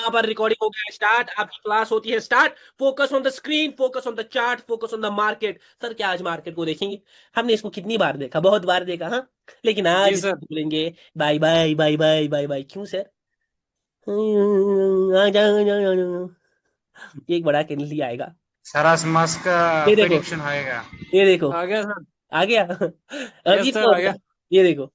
यहाँ पर रिकॉर्डिंग हो गया स्टार्ट, आपकी क्लास होती है start. Focus on the screen, focus on the chart, focus on the market. Sir क्या आज मार्केट को देखेंगे? हमने इसको कितनी बार देखा, बहुत बार देखा, हाँ। लेकिन जी आज सर। इसको बोलेंगे bye bye bye bye bye bye. क्यों सर? आ जाओ, आ जाओ, आ जाओ। एक बड़ा कैंडल आएगा। सरास मास का ये देखो, प्रेडिक्शन आएगा। ये देखो, आ गया सर। आ गया। अभी यस सर तो आ गया। ये देखो।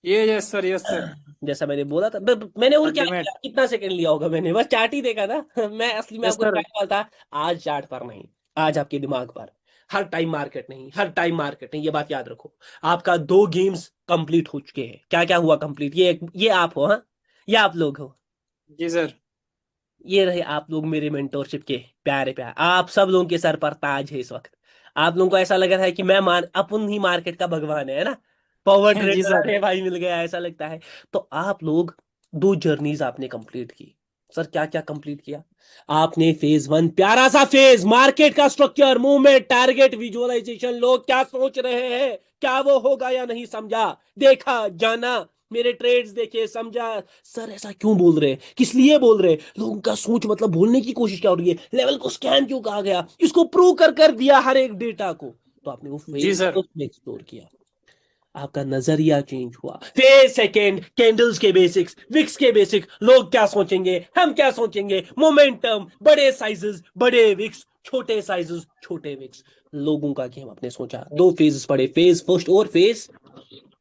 ये यस सर, यस सर। जैसा मैंने बोला था, मैंने और क्या अल्टीमेट। किया, कितना सेकंड लिया होगा मैंने, बस चार्ट ही देखा था। मैं असली में यस आपको सर। क्या बोलता था, आज चार्ट पर नहीं, आज आपके दिमाग पर। हर टाइम मार्केट नहीं, हर टाइम मार्केट नहीं, ये बात याद रखो। आपका 2 गेम्स कंप्लीट हो चुके हैं। क्या क्या हुआ कंप्लीट? ये आप हो, हाँ। ये आप लोग हो। जी सर। ये रहे आप लोग, मेरे मेंटोरशिप के प्यारे प्यारे। आप सब लोगों के सर पर ताज है इस वक्त। आप लोगों को ऐसा लग रहा है कि मैं अपन ही मार्केट का भगवान है ना। पावर जी ट्रेडर, सर। अरे भाई मिल गया, ऐसा लगता है। तो आप लोग 2 जर्नीज आपने कंप्लीट की। सर क्या क्या कंप्लीट किया? आपने फेज 1, प्यारा सा फेज, मार्केट का स्ट्रक्चर, मूवमेंट, टारगेट, विजुअलाइजेशन, लोग क्या सोच रहे हैं, क्या वो होगा या नहीं, समझा, देखा, जाना, मेरे ट्रेड्स देखे, समझा। सर ऐसा क्यों बोल रहे हैं, किस लिए बोल रहे हैं, लोगों का सोच मतलब बोलने की कोशिश क्या हो रही है, लेवल को स्कैन क्यों कहा गया, इसको प्रूव कर दिया हर एक डेटा को। तो आपने वो जी फेज सर। उसमें एक्सप्लोर किया। आपका नजरिया चेंज हुआ। फेज सेकेंड, कैंडल्स के बेसिक्स, विक्स के बेसिक, लोग क्या सोचेंगे, हम क्या सोचेंगे, मोमेंटम, बड़े साइजेस, बड़े विक्स, छोटे साइजेस, छोटे विक्स। लोगों का गेम आपने सोचा। 2 फेजेस पड़े, फेज फर्स्ट और phase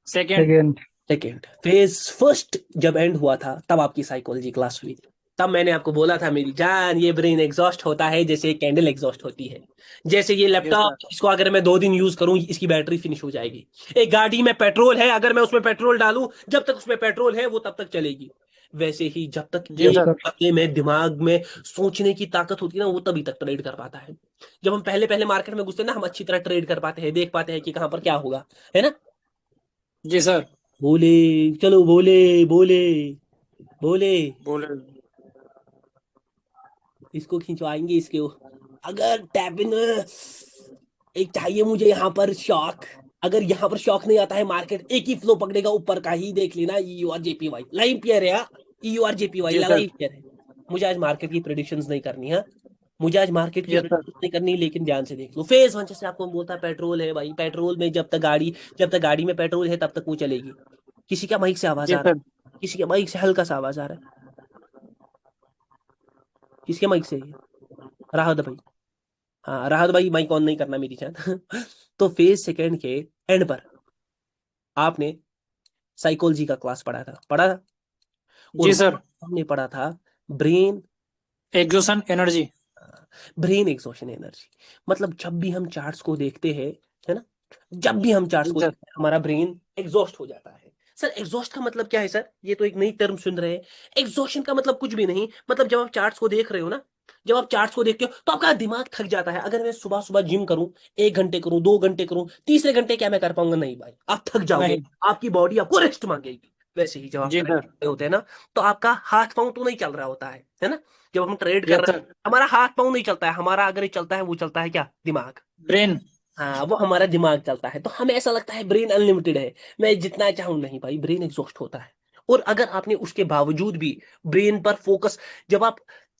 second. Second. Second phase first जब एंड हुआ था, तब आपकी साइकोलॉजी क्लास हुई। तब मैंने आपको बोला था मेरी जान, ये ब्रेन एग्जॉस्ट होता है जैसे एक कैंडल एग्जॉस्ट होती है। जैसे ये यस सर। लैपटॉप, इसको अगर मैं 2 दिन यूज करूं, इसकी बैटरी फिनिश हो जाएगी। एक गाड़ी में पेट्रोल है, अगर मैं उसमें पेट्रोल डालूं, जब तक उसमें पेट्रोल है वो तब तक चलेगी। वैसे ही जब तक जी एक सर। बंदे में दिमाग में सोचने की ताकत होती है ना, वो तभी तक ट्रेड कर पाता है। जब हम पहले पहले मार्केट में घुसते हैं ना, हम अच्छी तरह ट्रेड कर पाते हैं, देख पाते हैं कि कहाँ पर क्या होगा, है ना। जी सर। बोले, चलो बोले, बोले, बोले, बोले। इसको खिंचवाएंगे इसके अगर टैपिन एक चाहिए मुझे यहाँ पर शॉक। अगर यहाँ पर शॉक नहीं आता है, मार्केट एक ही फ्लो पकड़ेगा ऊपर का ही, देख लेना। EURJPY लाइव पेयर है, हाँ। EURJPY जी सर। लाइव पेयर है। मुझे आज मार्केट की प्रेडिक्शंस नहीं करनी है। मुझे आज मार्केट की यस सर। प्रेडिक्शंस नहीं करनी, लेकिन ध्यान से देख लो। फेज 1 जैसे आपको बोलता है, पेट्रोल है भाई, पेट्रोल में जब तक गाड़ी में पेट्रोल है तब तक वो चलेगी। किसी का माइक से आवाज जी आ रहा सर। है, किसी के माइक से हल्का सा आवाज आ रहा है, किसके माइक से है ये? राहत भाई। हाँ राहत भाई, माइक ऑन नहीं करना मेरी जान। तो फेज सेकेंड के एंड पर आपने साइकोलॉजी का क्लास पढ़ा था। और जी वहाँ सर। हमने पढ़ा था brain, exhaustion energy. Brain exhaustion energy. मतलब जब भी हम चार्ट्स को देखते हैं, है ना, जब भी हम चार्ट्स जी को सर। देखते हैं, हमारा ब्रेन एग्जॉस्ट हो जाता है। सर एग्जॉस्ट का मतलब क्या है सर? ये तो एक नई टर्म सुन रहे हैं। एग्जॉशन का मतलब कुछ भी नहीं, मतलब जब आप चार्ट्स को देख रहे हो ना, जब आप चार्ट्स को देखते हो तो आपका दिमाग थक जाता है। अगर मैं सुबह सुबह जिम करूं, 1 घंटे करूं, 2 घंटे करूं, तीसरे घंटे क्या मैं कर पाऊंगा? नहीं भाई, आप थक जाओगे। नहीं। आपकी बॉडी आपको रेस्ट मांगेगी। वैसे ही जब आप जी ट्रेन सर। कर रहे होते हैं ना, तो आपका हाथ पांव तो नहीं चल रहा होता है ना। जब हम ट्रेड कर यस रहे सर। हैं, हमारा हाथ पांव नहीं चलता है, हमारा अगर ये चलता है, वो चलता है क्या? दिमाग। ब्रेन। हाँ, वो हमारा दिमाग चलता है। तो हमें ऐसा लगता है ब्रेन अनलिमिटेड है, मैं जितना चाहूं। नहीं भाई, ब्रेन एग्जॉस्ट होता है। और अगर आपने उसके बावजूद भी ब्रेन पर फोकस, जब आप,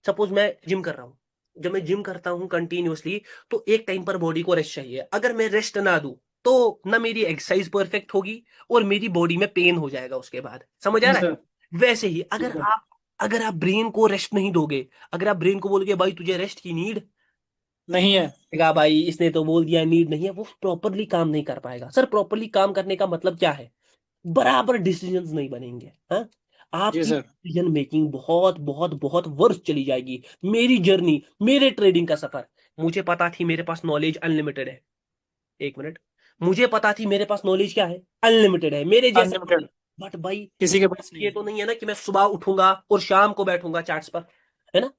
सपोज मैं जिम कर रहा हूँ, जब मैं जिम करता हूँ कंटिन्यूअसली, तो एक टाइम पर बॉडी को रेस्ट चाहिए। अगर मैं रेस्ट ना दूं, तो ना मेरी एक्सरसाइज परफेक्ट होगी, और मेरी बॉडी में पेन हो जाएगा उसके बाद। समझ आ जी रहा सर। है? वैसे ही जी अगर सर। आप ब्रेन को रेस्ट नहीं दोगे, अगर आप ब्रेन को बोलोगे भाई तुझे रेस्ट की नीड, नहीं है। कहा भाई इसने तो बोल दिया नीड नहीं है, वो प्रॉपरली काम नहीं कर पाएगा। सर प्रॉपरली काम करने का मतलब क्या है? बराबर डिसीजंस नहीं बनेंगे, हाँ। जी आपकी सर। डिसीजन मेकिंग बहुत बहुत बहुत वर्ष चली जाएगी। मेरी जर्नी, मेरे ट्रेडिंग का सफर, मुझे पता थी मेरे पास नॉलेज अनलिमिटेड है। 1 मिनट। मुझे पता थी मेरे पास नॉलेज क्या है, अनलिमिटेड है, मेरे जैसा। अनलिमिटेड। बट भाई, किसी के पास नहीं ये है। तो नहीं है ना कि मैं सुबह उठूंगा और शाम को बैठूंगा चार्ट्स पर, है ना।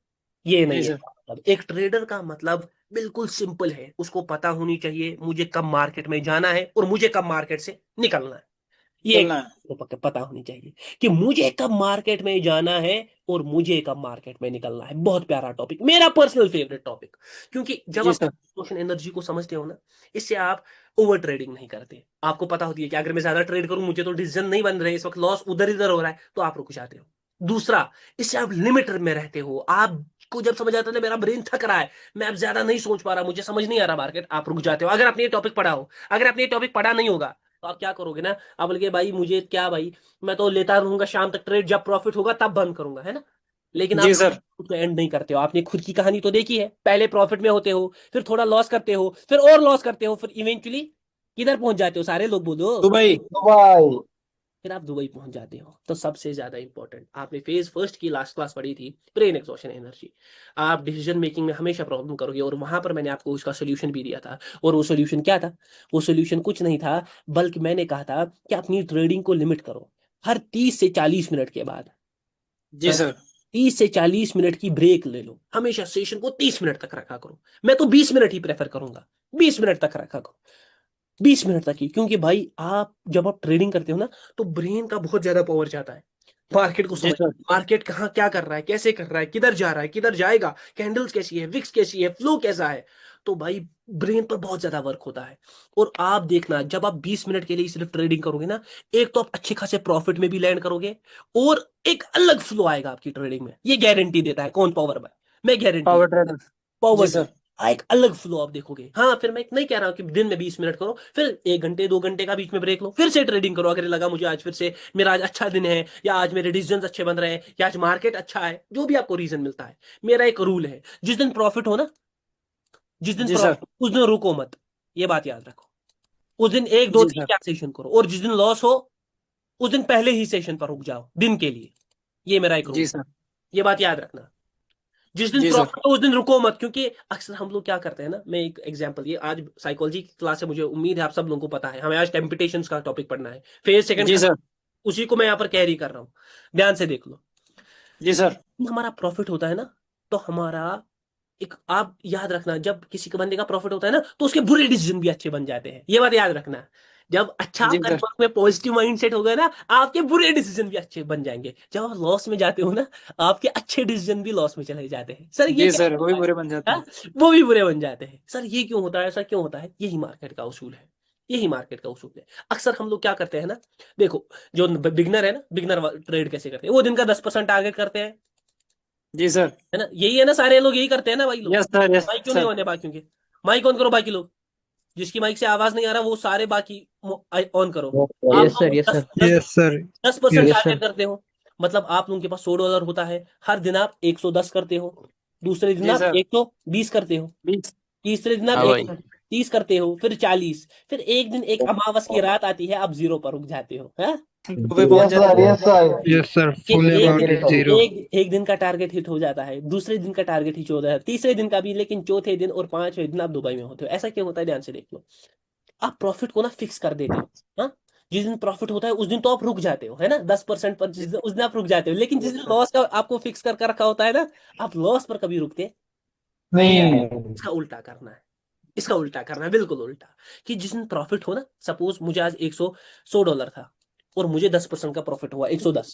ये जी नहीं है सर। मतलब। एक ट्रेडर का मतलब बिल्कुल सिंपल है, उसको पता होनी चाहिए मुझे कब मार्केट में जाना है और मुझे कब मार्केट से निकलना है। ये एक चलना है। को पता होनी चाहिए कि मुझे कब मार्केट में जाना है और मुझे कब मार्केट में निकलना है। बहुत प्यारा टॉपिक, मेरा पर्सनल फेवरेट टॉपिक। क्योंकि जब जी आप सर। इमोशन एनर्जी को समझते हो ना, इससे आप ओवर ट्रेडिंग नहीं करते। आपको पता होती है कि अगर मैं ज्यादा ट्रेड करूं, मुझे तो डिसीजन नहीं बन रहे, इस वक्त लॉस उधर इधर हो रहा है, तो आप रुक जाते हो। दूसरा, इससे आप लिमिट में रहते हो। आपको जब समझ आता है ना मेरा ब्रेन थक रहा है, मैं अब ज्यादा नहीं सोच पा रहा, मुझे समझ नहीं आ रहा मार्केट, आप रुक जाते हो। अगर आपने ये टॉपिक पढ़ा हो, अगर आपने ये टॉपिक पढ़ा नहीं होगा तो आप क्या करोगे ना, आप बोलोगे भाई मुझे क्या भाई, मैं तो लेता रहूंगा शाम तक ट्रेड, जब प्रॉफिट होगा तब बंद करूंगा, है ना। लेकिन आप जी सर। उसको एंड नहीं करते हो। आपने खुद की कहानी तो देखी है, पहले प्रॉफिट में होते हो, फिर थोड़ा लॉस करते हो, फिर और लॉस करते हो, फिर इवेंचुअली किधर पहुंच जाते हो, सारे लोग बोलो, दुबई। दुबई। फिर आप दुबई पहुंच जाते हो। तो सबसे ज्यादा इंपॉर्टेंट, आपने फेज फर्स्ट की लास्ट क्लास पढ़ी थी, ब्रेन एक्सॉशन एनर्जी। आप डिसीजन मेकिंग में हमेशा प्रॉब्लम करोगे, और वहां पर मैंने आपको उसका सोल्यूशन भी दिया था। और वो सोल्यूशन क्या था? वो सोल्यूशन कुछ नहीं था, बल्कि मैंने कहा था कि अपनी ट्रेडिंग को लिमिट करो। हर 30 से 40 मिनट के बाद, जी हाँ, सर। 30 से 40 मिनट की ब्रेक ले लो। हमेशा सेशन को 30 मिनट तक रखा करो। मैं तो 20 मिनट ही प्रेफर करूंगा, 20 मिनट तक रखा करो, 20 मिनट तक ही। क्योंकि भाई आप जब आप ट्रेडिंग करते हो ना, तो ब्रेन का बहुत ज्यादा पावर जाता है मार्केट को जी समझ, सर। मार्केट कहाँ क्या कर रहा है, कैसे कर रहा है, किधर जा रहा है, किधर जाएगा, कैंडल्स कैसी है, विक्स कैसी है, फ्लो कैसा है। तो भाई ब्रेन पर बहुत ज्यादा वर्क होता है। और आप देखना, जब आप 20 मिनट के लिए सिर्फ ट्रेडिंग करोगे ना, एक तो आप अच्छे खासे प्रॉफिट में भी लैंड करोगे, और एक अलग फ्लो आएगा आपकी ट्रेडिंग में। ये गारंटी देता है कौन? Power bye. मैं गारंटी, पावर ट्रेडर। जी पावर सर। एक अलग फ्लो आप देखोगे। हाँ, फिर मैं नहीं कह रहा हूँ कि दिन में 20 मिनट करो, फिर 1 घंटे 2 घंटे का बीच में ब्रेक लो, फिर से ट्रेडिंग करो। अगर लगा मुझे आज फिर से मेरा आज अच्छा दिन है, या आज मेरे डिसीजन अच्छे बन रहे हैं, या आज मार्केट अच्छा है, जो भी आपको रीजन मिलता है, मेरा एक रूल है, जिस दिन प्रॉफिट हो ना, जिस दिन जी सर। प्रॉफिट उस दिन रुको मत। ये बात याद रखो। उस दिन एक दो जी तीन सर। चार सेशन करो, और जिस दिन लॉस हो उस दिन पहले ही सेशन पर रुक जाओ दिन के लिए। ये मेरा एक जी रूल, सर। ये बात याद रखना। जिस दिन जी सर। प्रॉफिट हो उस दिन रुको मत। क्योंकि अक्सर हम लोग क्या करते हैं ना, मैं एक एग्जांपल, ये आज साइकोलॉजी की क्लास है, मुझे उम्मीद है आप सब लोगों को पता है, हमें आज टेम्पटेशंस का टॉपिक पढ़ना है, फेज सेकंड जी खत्म, सर। उसी को मैं यहाँ पर कैरी कर रहा हूँ। ध्यान से देख लो, जी सर। हमारा प्रॉफिट होता है ना, तो हमारा एक, आप याद रखना, जब किसी के बंदे का प्रॉफिट होता है ना, तो उसके बुरे डिसीजन भी अच्छे बन जाते हैं। ये बात याद रखना। जब अच्छा जी आपका सर। दिमाग में पॉजिटिव माइंडसेट होगा ना, आपके बुरे डिसीजन भी अच्छे बन जाएंगे। जब आप लॉस में जाते हो ना, आपके अच्छे डिसीजन भी लॉस में चले जाते हैं। सर ये जी क्या सर, वही होता है? बुरे बन जाते हाँ? हैं। वो भी बुरे बन जाते हैं। सर ये क्यों होता है, ऐसा क्यों होता है? यही मार्केट का उसूल है, यही मार्केट का उसूल है। अक्सर हम लोग क्या करते हैं ना, देखो, जो बिगनर है ना, बिगनर ट्रेड कैसे करते हैं, वो दिन का 10% टारगेट करते हैं, जी सर। है ना। यही है ना, सारे लोग यही करते हैं ना भाई लोग। यस सर, यस माइक क्यों नहीं सर। होने बाकी के? माइक ऑन करो बाकी लोग, जिसकी माइक से आवाज नहीं आ रहा वो सारे बाकी ऑन करो। आप यस सर, लोग यस दस सर, दस yes sir. 10% yes yes target sir. करते हो। मतलब आप लोगों के पास $100 होता है, हर दिन आप 110 करते हो, दूसरे दिन जी आप सर। 120 करते हो, 20। तीसरे दिन आप हाँ भाई। 130 करते हो, फिर 40, फिर एक दिन एक अमावस की रात आती है, आप जीरो पर रुक जाते हो, है। दुबई पहुंच यस जाते सर, हैं। Yes sir. यस सर, कि फुल एक अमाउंट दिन, इज जीरो। एक दिन का टारगेट हिट हो जाता है, दूसरे दिन का टारगेट हिट हो जाता है, तीसरे दिन का भी, लेकिन चौथे दिन और पांचवें दिन आप दुबई में होते हो। ऐसा क्यों होता है? ध्यान से देख लो। आप प्रॉफिट को ना फिक्स कर देते हो, हाँ। जिस दिन प्रॉफिट होता है उस दिन तो आप रुक जाते हो, है ना, 10% पर, जिस दिन उस दिन आप रुक जाते हो। लेकिन जिस दिन यस लॉस का आपको फिक्स कर रखा होता है ना, आप लॉस पर कभी रुकते नहीं है। नहीं। इसका उल्टा करना है, इसका उल्टा करना है, बिल्कुल उल्टा। कि जिस दिन प्रॉफिट हो ना, सपोज मुझे आज 100 $100 था, और मुझे 10% का प्रॉफिट हुआ 110,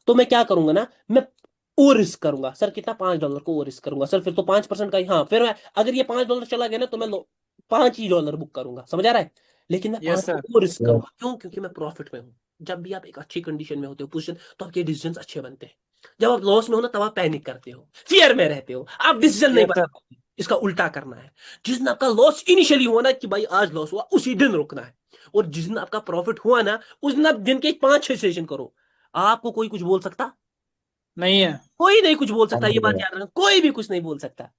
तो मैं क्या करूंगा ना, मैं और रिस्क करूंगा। सर कितना? $5 को और रिस्क करूंगा। सर फिर तो 5% का ही, हाँ, फिर मैं, अगर ये $5 चला गया ना, तो मैं $5 ही बुक करूंगा, समझ आ रहा है। लेकिन मैं पांच सर। को रिस्क करूंगा, क्यों? क्योंकि मैं प्रॉफिट में हूं। जब भी आप एक अच्छी कंडीशन में होते हो, पोजिशन, तो आपके डिसीजन अच्छे बनते हैं। जब आप लॉस में हो ना, तब आप पैनिक करते हो, फियर में रहते हो, आप डिसीजन नहीं यस बना सर। पाते। इसका उल्टा करना है। जिस दिन आपका लॉस इनिशियली हुआ ना, कि भाई आज लॉस हुआ, उसी दिन रुकना है। और जिस दिन आपका प्रॉफिट हुआ ना, उस दिन आप दिन के 5-6 सेशन करो। आपको कोई कुछ बोल सकता? नहीं है। कोई नहीं कुछ बोल सकता, ये बात याद रखना, कोई भी कुछ नहीं बोल सकता।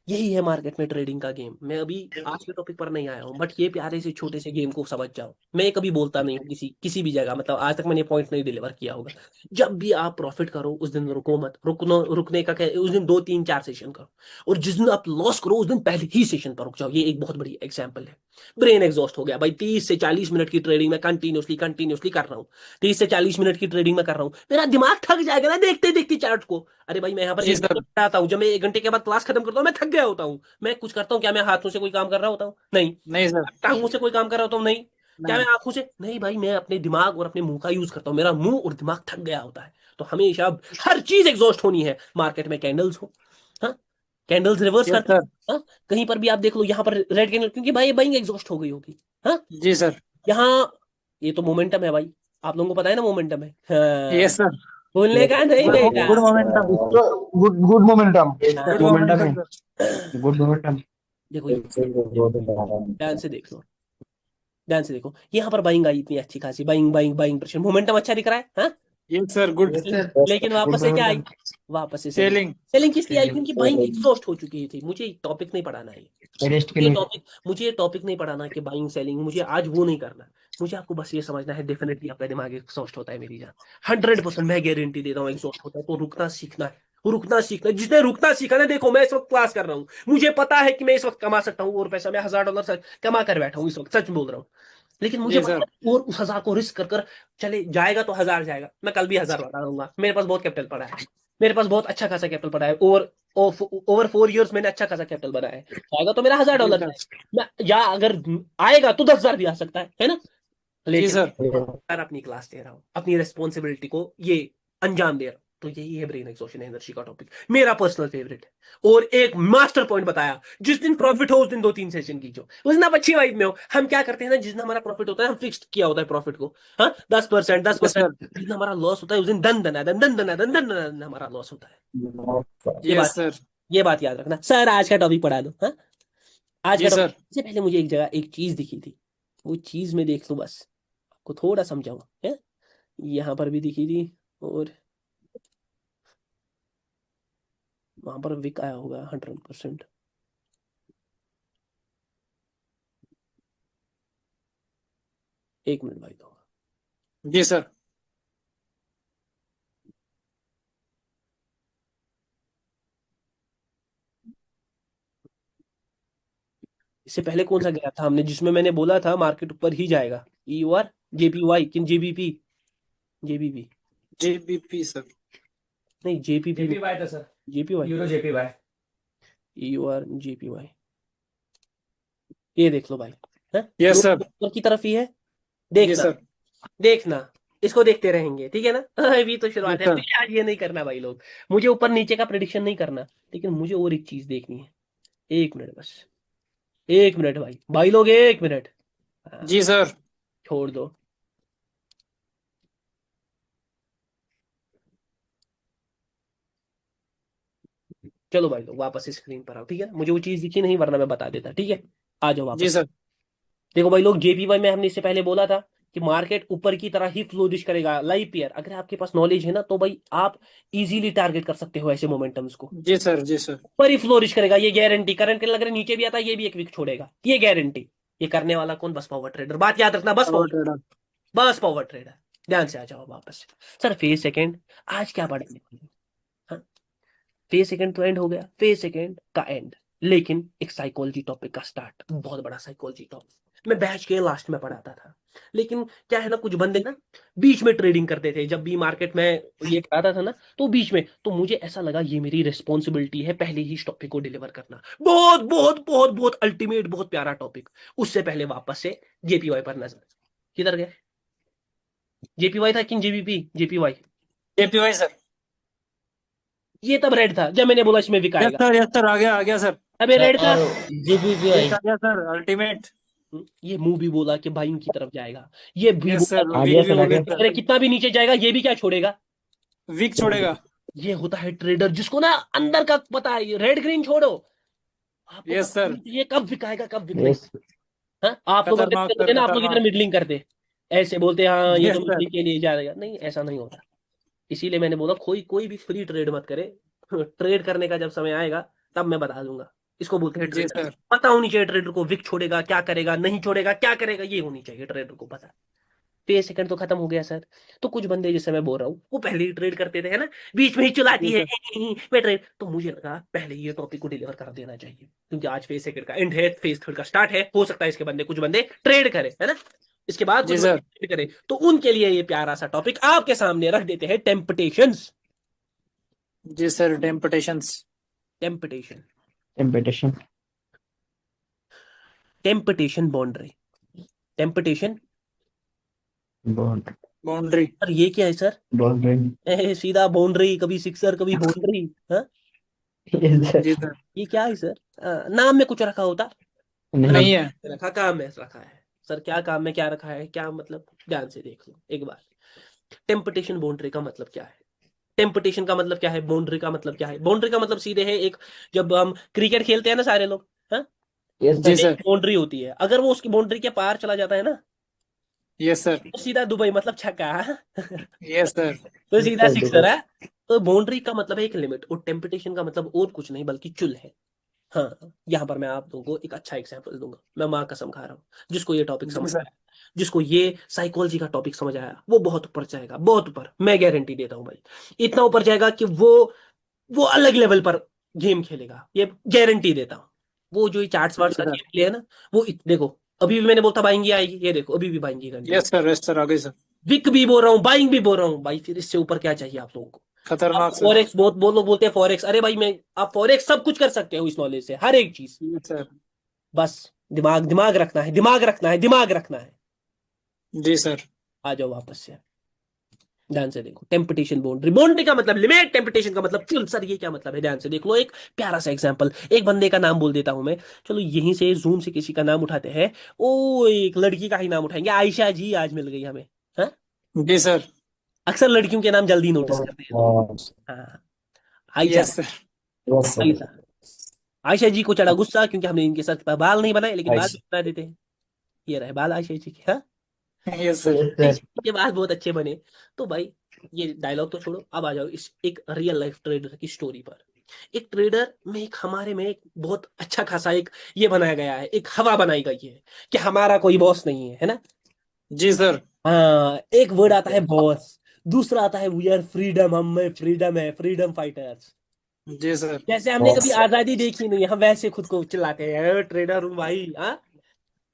यही है मार्केट में ट्रेडिंग का गेम। मैं अभी आज के टॉपिक पर नहीं आया हूँ, बट ये प्यारे से छोटे से गेम को समझ जाओ। मैं ये कभी बोलता नहीं हूँ किसी किसी भी जगह, मतलब आज तक मैंने पॉइंट नहीं डिलीवर किया होगा। जब भी आप प्रॉफिट करो उस दिन रुको मत। रुकनो, रुकने का क्या, उस दिन 2 3 4 सेशन करो। और जिस दिन आप लॉस करो उस दिन पहले ही सेशन पर रुक जाओ। ये एक बहुत बड़ी एग्जाम्पल है। ब्रेन एग्जॉस्ट हो गया भाई, 30 से 40 मिनट की ट्रेडिंग में कंटिन्यूसली कंटिन्यूसली कर रहा हूँ, 30 से 40 मिनट की ट्रेडिंग में कर रहा हूँ, मेरा दिमाग थक जाएगा ना देखते देखते चार्ट को। अरे भाई मैं यहाँ पर जी एक सर। घंटा आता हूँ, जब मैं 1 घंटे के बाद क्लास खत्म करता हूँ मैं थक गया होता हूँ। मैं कुछ करता हूँ क्या? मैं हाथों से कोई काम कर रहा होता हूँ? नहीं। नहीं सर। टांगों से कोई काम कर रहा होता हूँ? नहीं। क्या नहीं। मैं आंखों से? नहीं भाई, मैं अपने दिमाग और अपने मुंह का यूज करता हूँ, मेरा मुंह और दिमाग थक गया होता है। तो हमेशा हर चीज एग्जॉस्ट होनी है। मार्केट में कैंडल्स हो, हाँ, कैंडल्स रिवर्स यस करती सर। है, हाँ, कहीं पर भी आप देख लो, यहाँ पर रेड कैंडल, क्योंकि भाई बाइंग एग्जॉस्ट हो गई होगी, हाँ। जी सर। यहाँ ये तो मोमेंटम है भाई, आप लोगों को पता है ना मोमेंटम है, हाँ। Yes sir. भूलने का नहीं बेटा। Good momentum. Good good momentum. हाँ, good momentum sir. Good momentum. देखो ये ध्यान से देख लो, ध्यान से देखो, यहाँ पर बाइंग आई इतनी अच्छी खासी, buying buying buying pressure, momentum अच्छा दिख रहा है, हाँ? Yes sir, good. लेकिन वापस से क्या आई? वापस से सेलिंग। सेलिंग। सेलिंग किसकी आई? क्योंकि बाइंग एग्जॉस्ट हो चुकी थी। मुझे टॉपिक नहीं पढ़ाना है, रेस्ट के ये लिए। टॉपिक, मुझे ये टॉपिक नहीं पढ़ाना कि बाइंग सेलिंग, मुझे आज वो नहीं करना। मुझे आपको बस ये समझना है, डेफिनेटली आपका दिमाग एग्जॉस्ट होता है मेरी जान, 100% मैं गारंटी दे रहा हूँ एग्जॉस्ट होता है। तो रुकना सीखना है, रुकना सीखना है। जिसने रुकना सीखा ना, देखो मैं इस वक्त क्लास कर रहा हूँ, मुझे पता है कि मैं इस वक्त कमा सकता हूँ और पैसा, मैं $1000 कमा कर बैठा हूँ इस वक्त, सच बोल रहा हूँ। लेकिन मुझे जी पता सर। है और उस 1000 को रिस्क कर कर चले जाएगा तो 1000 जाएगा। मैं कल भी 1000 बता दूंगा, मेरे पास बहुत कैपिटल पड़ा है, मेरे पास बहुत अच्छा खासा कैपिटल पड़ा है। ओवर 4 इयर्स मैंने अच्छा खासा कैपिटल बनाया है। आएगा तो मेरा हजार जी डॉलर सर। जाएगा। मैं, या अगर आएगा तो 10,000 भी आ सकता है ना? जी लेकिन सर। यार अपनी क्लास दे रहा हूँ, अपनी रेस्पॉन्सिबिलिटी को ये अंजाम दे रहा हूँ। तो यही है ब्रेन एक्सॉशन एनर्जी का टॉपिक, मेरा पर्सनल फेवरेट है। और एक मास्टर पॉइंट बताया, जिस दिन प्रॉफिट हो उस दिन 2-3 सेशन कीजिए, उस दिन आप अच्छी वाइब में हो। हम क्या करते हैं ना, जिस दिन हमारा प्रॉफिट होता है, हम फिक्स किया होता है प्रॉफिट को, हाँ 10%, दस यस परसेंट सर। जिस दिन हमारा लॉस होता है उस दिन दन दन दन दन दन दन दन दन हमारा लॉस होता है। ये यस बात, सर। ये बात याद रखना सर। आज का टॉपिक पढ़ा दो, हाँ? आज का जी टॉपिक सर। से पहले मुझे एक जगह एक चीज दिखी थी, वो चीज में देख लो बस, आपको थोड़ा समझाऊं है। यहाँ पर भी दिखी थी, और वहां पर विक आया होगा 100%। एक मिनट भाई दो। जी सर। इससे पहले कौन सा गया था हमने, जिसमें मैंने बोला था मार्केट ऊपर ही जाएगा? EUR, JPY किन JBP? JBP JBP sir. नहीं, JPP नहीं, जेपीवाई था sir. JPY, euro JPY. EUR JPY। ये देख लो भाई, है यस क्लोज सर। ऊपर की तरफ ही है, जी देखना, सर। देखना, इसको देखते रहेंगे, ठीक है ना? अभी तो यस शुरुआत है, सर। मुझे आज ये नहीं करना भाई लोग, मुझे ऊपर नीचे का प्रिडिक्शन नहीं करना। लेकिन मुझे और एक चीज देखनी है, 1 मिनट बस, 1 मिनट भाई, भाई लोग 1 मिनट, हाँ, जी सर। छोड़ दो। चलो भाई लोग वापस स्क्रीन पर आओ, ठीक है? मुझे वो चीज दिखी नहीं, वरना मैं बता देता, ठीक है? आ जाओ जी वापस। सर। देखो भाई लोग, JPY में हमने इससे पहले बोला था कि मार्केट ऊपर की तरह ही फ्लोरिश करेगा। लाइव ईयर, अगर आपके पास नॉलेज है ना, तो भाई आप इजीली टारगेट कर सकते हो ऐसे मोमेंटम्स को। जी सर। जी सर। ऊपर ही फ्लोरिश करेगा, ये गारंटी। करंट लग रहा है नीचे भी आता है, ये भी एक वीक छोड़ेगा, ये गारंटी। ये करने वाला कौन? बस पावर ट्रेडर। बात याद रखना, बस पावर पावर, ट्रेडर। बस पावर ट्रेडर। ध्यान से आ जाओ वापस। सर फेज सेकंड आज क्या पढ़ेंगे? हाँ, फेज सेकंड तो एंड हो गया, फेज सेकंड का एंड। लेकिन एक साइकोलॉजी टॉपिक का स्टार्ट, बहुत बड़ा साइकोलॉजी टॉपिक। मैं बैच के लास्ट में पढ़ाता था, लेकिन क्या है ना, कुछ बंदे ना बीच में ट्रेडिंग करते थे। जब भी मार्केट में ये कराता था ना, तो बीच में, तो मुझे ऐसा लगा ये मेरी रिस्पॉन्सिबिलिटी है पहले ही इस टॉपिक को डिलीवर करना। बहुत बहुत बहुत बहुत अल्टीमेट, बहुत प्यारा टॉपिक। उससे पहले वापस से JPY पर नजर। किधर गए? JPY था कि JBP? JPY। JPY sir. ये तब रेड था जब मैंने बोला इसमें विक यस आएगा। सर। यस सर, आ गया सर। अबे रेड था। और जीबीपीआई एक आ गया सर, अल्टीमेट। ये मुंह भी बोला कि बाइंग की तरफ जाएगा, ये भी यस बोला सर, आ कि गया वीक भी सर, आ हो गया गया। सर। अरे कितना भी नीचे जाएगा ये भी क्या छोड़ेगा। वीक छोड़ेगा। ये होता है ट्रेडर, जिसको ना अंदर का पता है। रेड ग्रीन छोड़ो, आपको यस पता सर। नहीं ये कब विकाएगा कब विक नहीं। यस। हाँ, आप लोग अगर खतरनाक इधर सर, होते ना, आप लोग इधर खतरनाक। मिडलिंग करते, ऐसे बोलते हाँ ये तो यस सर। मिडलिंग के लिए जा रहेगा, नहीं ऐसा नहीं होता। इसीलिए मैंने बोला कोई कोई भी फ्री ट्रेड मत करे। ट्रेड करने का जब समय आएगा तब मैं बता दूंगा। इसको बोलते हैं जी ट्रेडर। सर। पता होनी चाहिए ट्रेडर को, विक छोड़ेगा क्या करेगा, नहीं छोड़ेगा क्या करेगा, ये होनी चाहिए ट्रेडर को पता। पे सेकंड तो खत्म हो गया सर। तो कुछ बंदे जैसे मैं बोल रहा हूँ, वो पहले ही ट्रेड करते थे, है ना? बीच में ही चलाती जी है सर। मैं ट्रेड। तो मुझे लगा पहले ये टॉपिक को डिलीवर कर देना चाहिए, क्योंकि आज फेज सेकंड का एंड है, फेज थर्ड का स्टार्ट है। हो सकता है इसके बंदे, कुछ बंदे ट्रेड करे, है ना? इसके बाद जी कुछ बंदे सर। ट्रेड करे, तो उनके लिए ये प्यारा सा टॉपिक आपके सामने रख देते हैं, टेम्पटेशंस। जी sir, temptations. Temptation, temptation. Temptation boundary, temptation. Bond. Boundary. और ये क्या है सर? बॉन्ड। सीधा बाउंड्री, कभी सिक्सर कभी बाउंड्री, हाँ? Yes sir. जी सर। ये क्या है सर? नाम में कुछ रखा होता? नाम नहीं है। रखा, काम में रखा है। सर क्या काम में क्या रखा है, क्या मतलब? ध्यान से देख लो एक बार। टेम्पटेशन बाउंड्री का मतलब क्या है? टेम्पटेशन का मतलब क्या है, बाउंड्री का मतलब क्या है? बाउंड्री का मतलब सीधे है एक, जब हम क्रिकेट खेलते हैं ना सारे लोग, हाँ, यस जी सर। एक सर। बाउंड्री होती है, अगर वो उसकी बाउंड्री के पार चला जाता है ना, यस सर। तो सीधा दुबई मतलब छक्का, हाँ? Yes sir. तो यस सीधा सर सिक्सर दुबई। है। तो बाउंड्री का मतलब है एक लिमिट, और टेम्पटेशन का मतलब और कुछ नहीं बल्कि चुल है। हाँ, यहाँ पर मैं आप लोगों को एक अच्छा एग्जांपल दूंगा, मैं माँ कसम खा रहा हूँ। जिसको ये टॉपिक जी समझ सर। आया, जिसको ये साइकोलॉजी का टॉपिक समझ आया, वो बहुत ऊपर जाएगा, बहुत ऊपर, मैं गारंटी देता हूँ भाई। इतना ऊपर जाएगा कि वो अलग लेवल पर गेम खेलेगा, ये गारंटी देता हूँ। वो जो ये चार्ट्स वार्ट्स का जी सर। गेम प्ले है ना, देखो, अभी भी मैंने बोलता बाइंग आएगी, ये देखो अभी भी बाइंग कंटिन्यू। यस सर आगे सर। विक भी बोल रहा हूँ, बाइंग भी बोल रहा हूँ भाई, फिर इससे ऊपर क्या चाहिए आप लोगों को? अब खतरनाक सर। फॉरेक्स, बहुत लोग बोलते हैं फॉरेक्स, अरे भाई मैं, आप फॉरेक्स सब कुछ कर सकते हो इस नॉलेज से, हर एक चीज। Yes sir. बस दिमाग दिमाग रखना है, दिमाग रखना है, दिमाग रखना है। जी सर। आ जाओ वापस से, ध्यान से देखो, टेम्पटेशन बाउंड्री, बाउंड्री का मतलब लिमिट, टेम्पटेशन का मतलब चुल। सर ये क्या मतलब है? ध्यान से देख लो, एक प्यारा सा एग्जांपल, एक बंदे का नाम बोल देता हूं मैं। चलो यहीं से जूम से किसी का नाम उठाते हैं। ओ, एक लड़की का ही नाम उठाएंगे, आयशा जी आज मिल गई हमें, हाँ? जी सर। अक्सर लड़कियों के नाम जल्दी नोटिस करते हैं लोग। यस हाँ, Ayesha, yes sir. Sir. Ayesha, Ayesha ji को चढ़ा गुस्सा क्योंकि हमने इनके सर पर बाल नहीं बनाए, लेकिन बाल भी नाइस। बना देते हैं। ये रहे बाल आयशा जी के, हाँ? Yes sir. Yes Ayesha sir. Ji के बाल बहुत अच्छे बने। तो भाई, ये डायलॉग तो छोड़ो, अब आ जाओ इस एक रियल लाइफ ट्रेडर की स्टोरी पर। एक ट्रेडर में, एक हमारे में एक बहुत अच्छा खासा एक ये बनाया गया है, एक हवा बनाई गई है कि हमारा कोई बॉस नहीं है, है ना? जी सर। हाँ, एक वर्ड आता है बॉस, दूसरा आता है वी आर फ्रीडम, हम में फ्रीडम है, फ्रीडम फाइटर्स। जी सर। जैसे हमने कभी बॉस। आजादी देखी नहीं, हम वैसे खुद को चिल्लाते हैं ट्रेडर हूँ भाई, हाँ?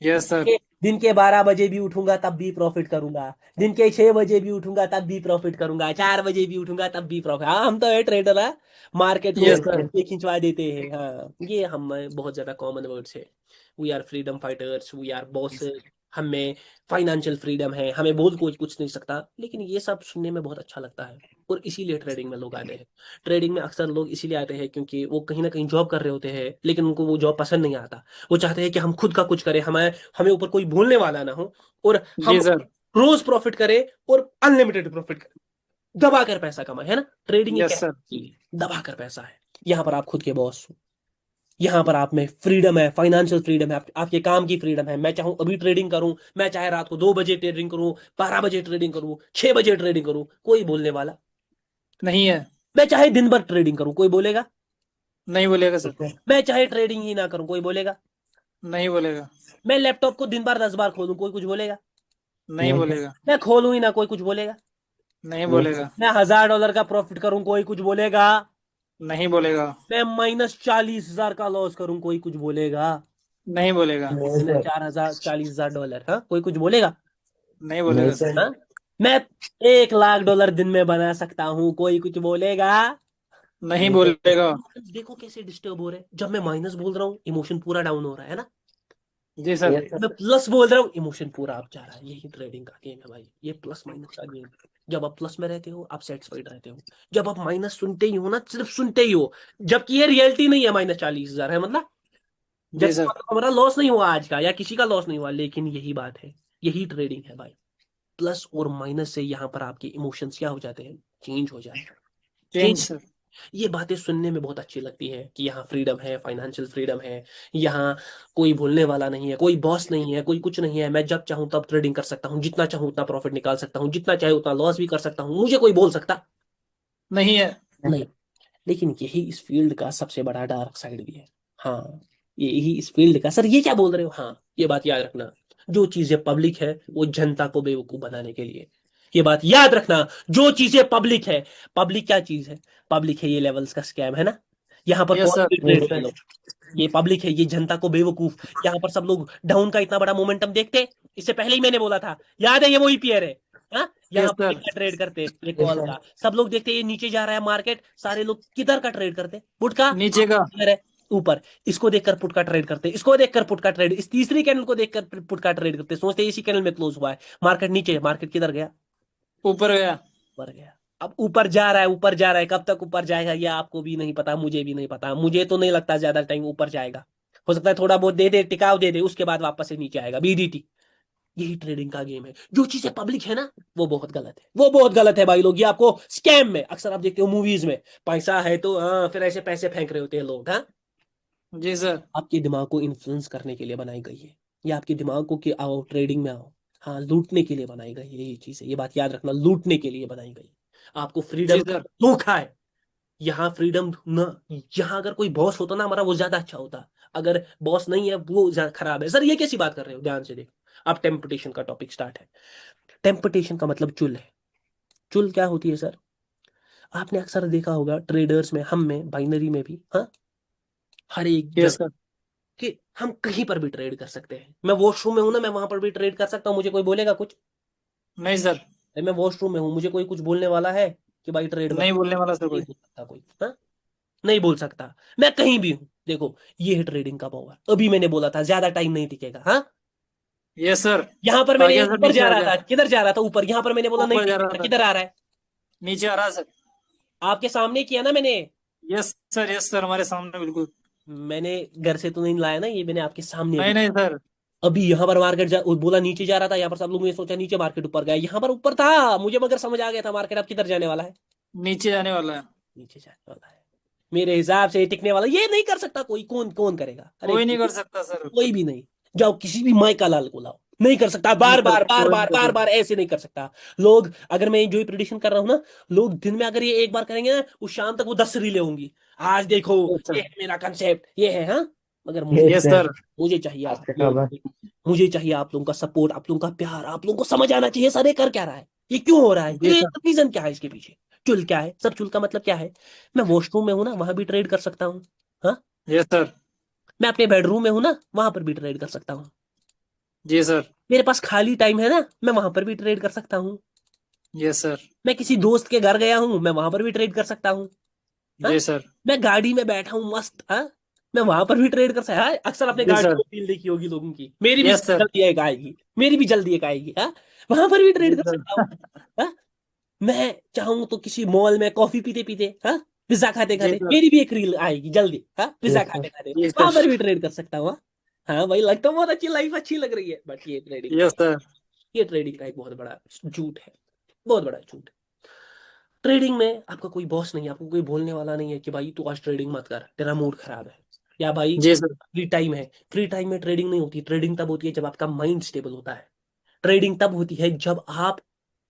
Yes sir. दिन के 12 बजे भी उठूंगा तब भी प्रॉफिट करूंगा, दिन के 6 बजे भी उठूंगा तब भी प्रॉफिट करूंगा, 4 बजे भी उठूंगा तब भी प्रॉफिट। हाँ, हम तो है ट्रेडर, है, मार्केट को यस सर। ये खिंचवा देते हैं। हाँ, ये हम में बहुत ज्यादा कॉमन वर्ड्स है। We are freedom fighters, we are boss, हमें फाइनेंशियल फ्रीडम है, हमें बोल कोई कुछ नहीं सकता। लेकिन ये सब सुनने में बहुत अच्छा लगता है, और इसीलिए ट्रेडिंग में लोग आते हैं। ट्रेडिंग में अक्सर लोग इसीलिए आते हैं क्योंकि वो कहीं ना कहीं जॉब कर रहे होते हैं, लेकिन उनको वो जॉब पसंद नहीं आता। वो चाहते हैं कि हम खुद का कुछ करें, हमें हमें ऊपर कोई बोलने वाला ना हो, और हम जी सर। रोज प्रॉफिट करें, और अनलिमिटेड प्रॉफिट करें, दबा कर पैसा कमाए, है ना? ट्रेडिंग एक यस सर। ऐसी चीज है, दबा कर पैसा है। यहाँ पर आप खुद के बॉस हो, यहाँ पर आप में फ्रीडम है, फाइनेंशियल फ्रीडम है, आपके काम की फ्रीडम है। मैं चाहूँ अभी ट्रेडिंग करूं, मैं चाहे रात को 2 बजे ट्रेडिंग करूं, 12 बजे ट्रेडिंग करूं, 6 बजे ट्रेडिंग करूं, कोई बोलने वाला? नहीं है। मैं चाहे दिन भर ट्रेडिंग करूं, कोई बोलेगा? नहीं बोलेगा सर। मैं चाहे ट्रेडिंग ही ना करूं, कोई बोलेगा? नहीं बोलेगा। मैं लैपटॉप को दिन भर 10 बार खोलूं, कोई कुछ बोलेगा? नहीं बोलेगा। मैं खोलूं ही ना, कोई कुछ बोलेगा? नहीं बोलेगा। मैं $1000 का प्रॉफिट करूं, कोई कुछ बोलेगा? नहीं बोलेगा। मैं -40,000 का लॉस करूं, कोई कुछ बोलेगा? नहीं बोलेगा। -4,000 40,000 डॉलर, हाँ, कोई कुछ बोलेगा? नहीं बोलेगा सर। हाँ, मैं $1,00,000 दिन में बना सकता हूँ, कोई कुछ बोलेगा? नहीं बोलेगा। देखो कैसे डिस्टर्ब हो रहे हैं, जब मैं माइनस बोल रहा हूँ इमोशन पूरा डाउन हो रहा है ना, जी सर। मैं प्लस बोल रहा हूँ इमोशन पूरा अप जा रहा है। यही ट्रेडिंग का गेम है भाई, ये प्लस माइनस का गेम। जब आप प्लस में रहते हो आप सेटिस्फाइड रहते हो, जब आप माइनस सुनते ही हो ना, सिर्फ सुनते ही हो, जबकि ये रियलिटी नहीं है, -40,000 है मतलब, जी जबकि सर। मतलब हमारा लॉस नहीं हुआ आज का, या किसी का लॉस नहीं हुआ, लेकिन यही बात है, यही ट्रेडिंग है भाई। प्लस और माइनस से यहाँ पर आपके इमोशंस क्या हो जाते हैं, चेंज हो जाते हैं। Change change. सर। ये बातें सुनने में बहुत अच्छी लगती है कि यहाँ फ्रीडम है, फाइनेंशियल फ्रीडम है, यहाँ कोई भूलने वाला नहीं है, कोई बॉस नहीं है, कोई कुछ नहीं है, मैं जब चाहूँ तब ट्रेडिंग कर सकता हूँ, जितना चाहूँ उतना प्रॉफिट निकाल सकता हूँ, जितना चाहे उतना लॉस भी कर सकता हूँ, मुझे कोई बोल सकता नहीं है। नहीं। लेकिन यही इस फील्ड का सबसे बड़ा डार्क साइड भी है। हाँ, यही इस फील्ड का, सर ये क्या बोल रहे हो, हाँ, ये बात याद रखना, जो चीजें पब्लिक है वो जनता को बेवकूफ बनाने के लिए। ये बात याद रखना, जो चीजें पब्लिक है, पब्लिक क्या चीज है? पब्लिक है ये लेवल्स का स्कैम, है ना? यहाँ पर यस कौन सर। भी ट्रेड कर लो, ये पब्लिक है, ये जनता को बेवकूफ। यहाँ पर सब लोग डाउन का इतना बड़ा मोमेंटम देखते, इससे पहले ही मैंने बोला था, याद है, ये वही पेयर है, हाँ? यहाँ यस पर सर। कितना ट्रेड करते, ये कॉल का सब लोग देखते, ये नीचे जा रहा है मार्केट, सारे लोग किधर का ट्रेड करते, पुट का, नीचे का। इधर है ऊपर, इसको देखकर पुट का ट्रेड करते, इसको देखकर पुट का ट्रेड, इस तीसरी कैंडल को देखकर पुट का ट्रेड करते, सोचते इसी कैंडल में क्लोज हुआ है, मार्केट नीचे, मार्केट किधर गया? ऊपर गया। ऊपर गया। अब ऊपर जा रहा है, ऊपर जा रहा है, कब तक ऊपर जाएगा ये आपको भी नहीं पता, मुझे भी नहीं पता, मुझे तो नहीं लगता ज्यादा टाइम ऊपर जाएगा। हो सकता है थोड़ा बहुत दे दे, टिकाव दे दे, उसके बाद वापस से नीचे आएगा, बीडीटी। यही ट्रेडिंग का गेम है। जो चीजें पब्लिक है ना वो बहुत गलत है, वो बहुत गलत है भाई लोग। ये आपको स्कैम में अक्सर आप देखते हो मूवीज में, पैसा है तो हाँ, फिर ऐसे पैसे फेंक रहे होते हैं लोग। हाँ, जी सर। आपके दिमाग को इन्फ्लुएंस करने के लिए बनाई गई है। ये आपके दिमाग को कि आओ ट्रेडिंग में आओ, हाँ लूटने के लिए बनाई गई है ये चीज है। ये बात याद रखना, लूटने के लिए बनाई गई है। आपको जी फ्रीडम का सर। धोखा है। यहाँ फ्रीडम ना, यहाँ अगर कोई बॉस होता ना हमारा वो ज्यादा अच्छा होता। अगर बॉस नहीं है वो खराब है। सर ये कैसी बात कर रहे हो, ध्यान से देखो। अब टेम्पटेशन का टॉपिक स्टार्ट है। टेम्पटेशन का मतलब चुल है। चुल क्या होती है सर? आपने अक्सर देखा होगा ट्रेडर्स में, हम में, बाइनरी में भी, हाँ, हर एक यस जगह सर। कि हम कहीं पर भी ट्रेड कर सकते हैं। मैं वॉशरूम में हूं ना, मैं वहां पर भी ट्रेड कर सकता हूँ, मुझे कोई बोलेगा कुछ? नहीं सर। अरे मैं वॉशरूम में हूँ, मुझे कोई कुछ बोलने वाला है कि भाई ट्रेड मत? नहीं बोलने वाला सर नहीं कोई। बोल सकता कोई, हाँ, नहीं बोल सकता। मैं कहीं भी हूँ। देखो ये है ट्रेडिंग का पावर। अभी मैंने बोला था ज्यादा टाइम नहीं टिकेगा। हाँ, यस सर। यहाँ पर आ मैंने गया सर, ऊपर नीचे जा आ रहा गया। था, किधर जा रहा था? ऊपर। यहाँ पर मैंने बोला नहीं ऊपर जा रहा टिकेगा, था। किधर आ रहा है? नीचे आ रहा सर। आपके सामने किया ना मैंने। यस सर, यस सर, हमारे सामने बिल्कुल। मैंने घर से तो नहीं लाया ना, ये मैंने आपके सामने नहीं अभी। नहीं सर। अभी यहाँ पर मार्केट जा बोला नीचे जा रहा था, यहाँ पर सब लोग ने सोचा नीचे, मार्केट ऊपर गया। यहाँ पर ऊपर था मुझे, मगर समझ आ गया था मार्केट अब किधर जाने वाला है। नीचे जाने वाला है। नीचे जाने वाला है। मेरे हिसाब से टिकने वाला ये नहीं कर सकता कोई। कौन कौन करेगा? अरे कोई नहीं कर सकता सर। कोई भी नहीं। जाओ किसी भी माई का लाल को लाओ, नहीं कर सकता। जी बार सर, बार बार कोई बार नहीं कर बार सकता। बार ऐसे नहीं कर सकता। लोग, अगर मैं जो प्रिडिक्शन कर रहा हूं ना, लोग दिन में अगर ये एक बार करेंगे ना, उस शाम तक वो 10 रीलें होंगी। आज देखो, यस ये सर। है मेरा कंसेप्ट, ये है। हाँ, मगर मुझे, यस यस सर। सर। मुझे चाहिए आप आपका खबर। लोग, मुझे चाहिए आप लोगों का सपोर्ट, आप लोगों का प्यार। आप लोगों को समझ आना चाहिए सर ये कर क्या रहा है, ये क्यों हो रहा है, जी ये सर। रीजन क्या है इसके पीछे। चुल क्या है सर? चुल का मतलब क्या है? मैं वॉशरूम में हूं ना, वहां भी ट्रेड कर सकता हूँ। हाँ, यस सर। मैं अपने बेडरूम में हूं ना, वहां पर भी ट्रेड कर सकता हूँ। जी सर। मेरे पास खाली टाइम है ना, मैं वहां पर भी ट्रेड कर सकता हूँ। Yes sir. मैं किसी दोस्त के घर गया हूँ, मैं वहां पर भी ट्रेड कर सकता हूँ। हाँ, जी सर। मैं गाड़ी में बैठा हूँ मस्त, हाँ, मैं वहां पर भी ट्रेड कर सकता। हाँ, अक्सर अपने जी गाड़ी सर। को फील देखी होगी लोगों की, मेरी भी यस सर। जल्दी एक आएगी, मेरी भी जल्दी एक आएगी। हाँ, वहां पर भी ट्रेड जी कर सर। सकता हूँ। हाँ, मैं चाहूँ तो किसी मॉल में कॉफी पीते पीते, हाँ, पिज्जा खाते जी खाते सर। मेरी भी एक रील आएगी जल्दी। हाँ, पिज्जा यस सर। खाते खाते जी वहां सर। पर भी ट्रेड कर सकता हूँ। हाँ, हाँ भाई, लगता है बहुत अच्छी लाइफ अच्छी लग रही है, बट ये ट्रेडिंग का, यस सर। ये ट्रेडिंग का एक बहुत बड़ा झूठ है, बहुत बड़ा झूठ है। ट्रेडिंग में आपका कोई बॉस नहीं है, आपको कोई बोलने वाला नहीं है कि भाई तू आज ट्रेडिंग मत कर, तेरा मूड खराब है, या भाई जी सर। फ्री टाइम है। फ्री टाइम में ट्रेडिंग नहीं होती। ट्रेडिंग तब होती है जब आपका माइंड स्टेबल होता है। ट्रेडिंग तब होती है जब आप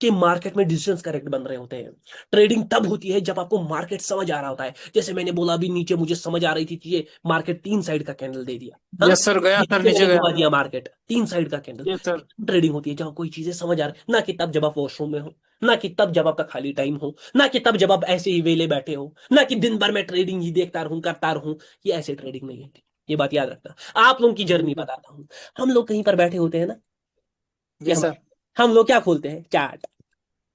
के मार्केट में डिसीजंस करेक्ट बन रहे होते हैं। ट्रेडिंग तब होती है जब आपको मार्केट समझ आ रहा होता है। जैसे मैंने बोला अभी नीचे मुझे समझ आ रही थी कि ये मार्केट तीन साइड का कैंडल दे दिया। हाँ, यस सर, गया सर, नीचे नीचे मैंने गया। घुमा दिया मार्केट तीन साइड का कैंडल। Yes sir. ट्रेडिंग होती है जहां कोई चीजें समझ आ रही, ना कि तब जब आप वॉशरूम में हो, ना कि तब जब आपका खाली टाइम हो, ना कि तब जब आप ऐसे ही वेले बैठे हो, ना कि दिन भर मैं ट्रेडिंग ही देखता रहूं करता रहूं। ये ऐसे ट्रेडिंग नहीं होती। ये बात याद रखना। आप लोगों की जी जर्नी सर। बताता हूँ। हम लोग कहीं पर बैठे होते हैं ना, कि जी सर। हम लोग क्या खोलते हैं? चार्ट।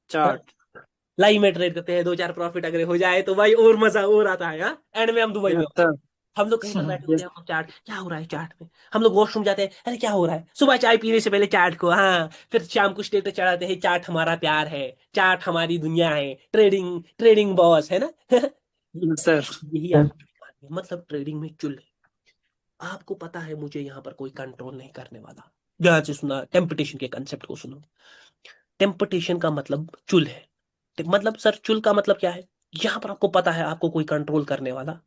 हाँ, चार्ट। लाइव में ट्रेड करते हैं, दो चार प्रॉफिट अगर हो जाए तो भाई और मजा और आता है। हाँ, एंड में हम दुबई में यस होते हैं। सर। हम लोग कहीं पर बैठे होते यस। हैं, हम लोग चार्ट क्या हो रहा है चार्ट में। हम लोग वॉशरूम जाते हैं, अरे क्या हो रहा है, सुबह चाय पीने से पहले चार्ट को, हाँ, फिर शाम को स्टेटस चढ़ाते हैं, चार्ट हमारा प्यार है, चार्ट हमारी दुनिया है, ट्रेडिंग ट्रेडिंग बॉस है ना। Yes sir. यही सर। आपकी कहानी है। मतलब ट्रेडिंग में चुल है। आपको पता है मुझे यहाँ पर कोई कंट्रोल नहीं करने वाला। ध्यान से सुना, टेम्पटेशन के कंसेप्ट को सुनो। टेम्पटेशन का मतलब चुल है। मतलब सर चुल का मतलब क्या है? यहाँ पर आपको पता है आपको कोई कंट्रोल करने वाला,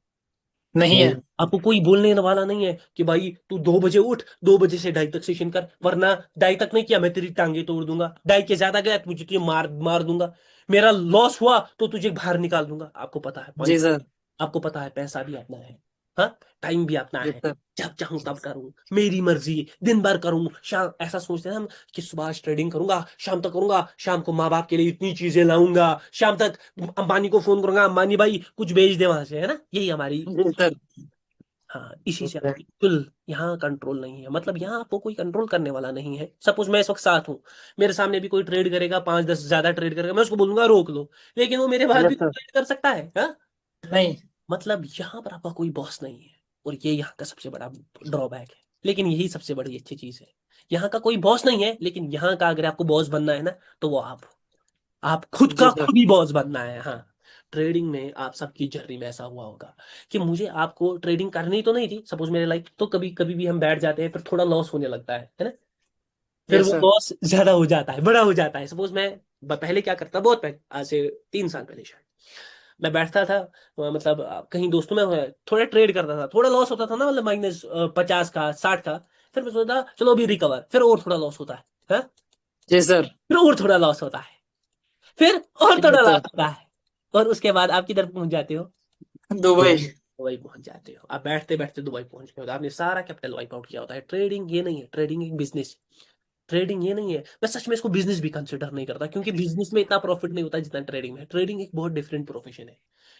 नहीं है। नहीं। आपको कोई बोलने वाला नहीं है कि भाई तू 2 बजे उठ, 2 बजे से ढाई तक सेशन कर, वरना ढाई तक नहीं किया मैं तेरी टांगे तोड़ दूंगा, ढाई के ज्यादा गया तो मुझे तुझे मार मार दूंगा, मेरा लॉस हुआ तो तुझे बाहर निकाल दूंगा। आपको पता है जी पॉइंट, सर। आपको पता है पैसा भी अपना है, हाँ, टाइम भी अपना यस है। सर। जब चाहूं तब करूं, मेरी मर्जी, दिन भर करूं, शाम, ऐसा सोचते हैं हम कि सुबह आज ट्रेडिंग करूंगा, शाम तक करूंगा, शाम को माँ बाप के लिए इतनी चीजें लाऊंगा, शाम तक अंबानी को फोन करूंगा, अंबानी भाई कुछ भेज दे वहां से, है ना, यही हमारी। जी सर। हाँ, इसी यस से सर। आपकी कुल यहाँ कंट्रोल नहीं है। मतलब यहाँ आपको कोई कंट्रोल करने वाला नहीं है। सपोज मैं इस वक्त साथ हूँ, मेरे सामने भी कोई ट्रेड करेगा, 5 10 ज्यादा ट्रेड करेगा, मैं उसको बोलूंगा रोक लो, लेकिन वो मेरे बाद भी यस सर। ट्रेड कर सकता है। हाँ, नहीं। मतलब यहाँ पर आपका कोई बॉस नहीं है, और ये यहाँ का सबसे बड़ा ड्रॉबैक है। लेकिन यही सबसे बड़ी अच्छी चीज है। यहाँ का कोई बॉस नहीं है, लेकिन यहाँ का अगर आपको बॉस बनना है ना, तो वो आप हो। आप खुद जी का सर। खुद ही बॉस बनना है। हाँ, ट्रेडिंग में आप सबकी जर्नी में ऐसा हुआ होगा कि मुझे आपको ट्रेडिंग करनी तो नहीं थी, सपोज मेरे लाइफ तो कभी कभी भी हम बैठ जाते हैं, फिर थोड़ा लॉस होने लगता है ना, फिर यस वो सर। लॉस ज्यादा हो जाता है, बड़ा हो जाता है। सपोज मैं पहले क्या करता, बहुत पहले, आज से 3 साल पहले शायद, मैं बैठता था मतलब कहीं दोस्तों में थोड़ा ट्रेड करता था, थोड़ा लॉस होता था ना, मतलब -50 का, 60 का। फिर मैं सोचता चलो अभी रिकवर, फिर और थोड़ा लॉस होता है, हाँ? जी सर। फिर और थोड़ा लॉस होता है, फिर और थोड़ा यस लॉस सर। होता है, और उसके बाद आप किधर पहुंच जाते हो? दुबई। दुबई पहुंच जाते हो। आप बैठते बैठते दुबई पहुंच गए हो, तो आपने सारा कैपिटल वाइप आउट किया होता है। ट्रेडिंग ये नहीं है, ट्रेडिंग एक बिजनेस, ट्रेडिंग ये नहीं है। मैं सच में इसको बिजनेस भी कंसिडर नहीं करता, क्योंकि बिजनेस में इतना प्रॉफिट नहीं होता जितना ट्रेडिंग में। ट्रेडिंग एक बहुत डिफरेंट प्रोफेशन है।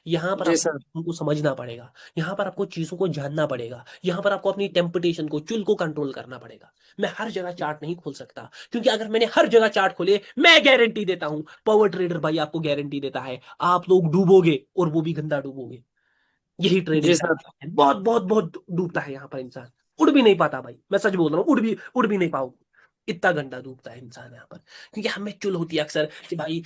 यहाँ पर जी आपको सर। चीज़ों को समझना पड़ेगा, यहाँ पर आपको चीजों को जानना पड़ेगा, यहाँ पर आपको अपनी टेम्पटेशन को, चुल को कंट्रोल करना पड़ेगा। मैं हर जगह चार्ट नहीं खोल सकता, क्योंकि अगर मैंने हर जगह चार्ट खोले, मैं गारंटी देता हूं, पावर ट्रेडर भाई आपको गारंटी देता है, आप लोग डूबोगे, और वो भी गंदा डूबोगे। यही जी ट्रेडिंग का सर। है। बहुत बहुत बहुत डूबता है यहाँ पर इंसान, उड़ भी नहीं पाता भाई, मैं सच बोल रहा हूँ, उड़ भी नहीं पाओ, इतना गंदा डूबता है इंसान यहाँ पर। क्योंकि हमें चुल होती है अक्सर कि भाई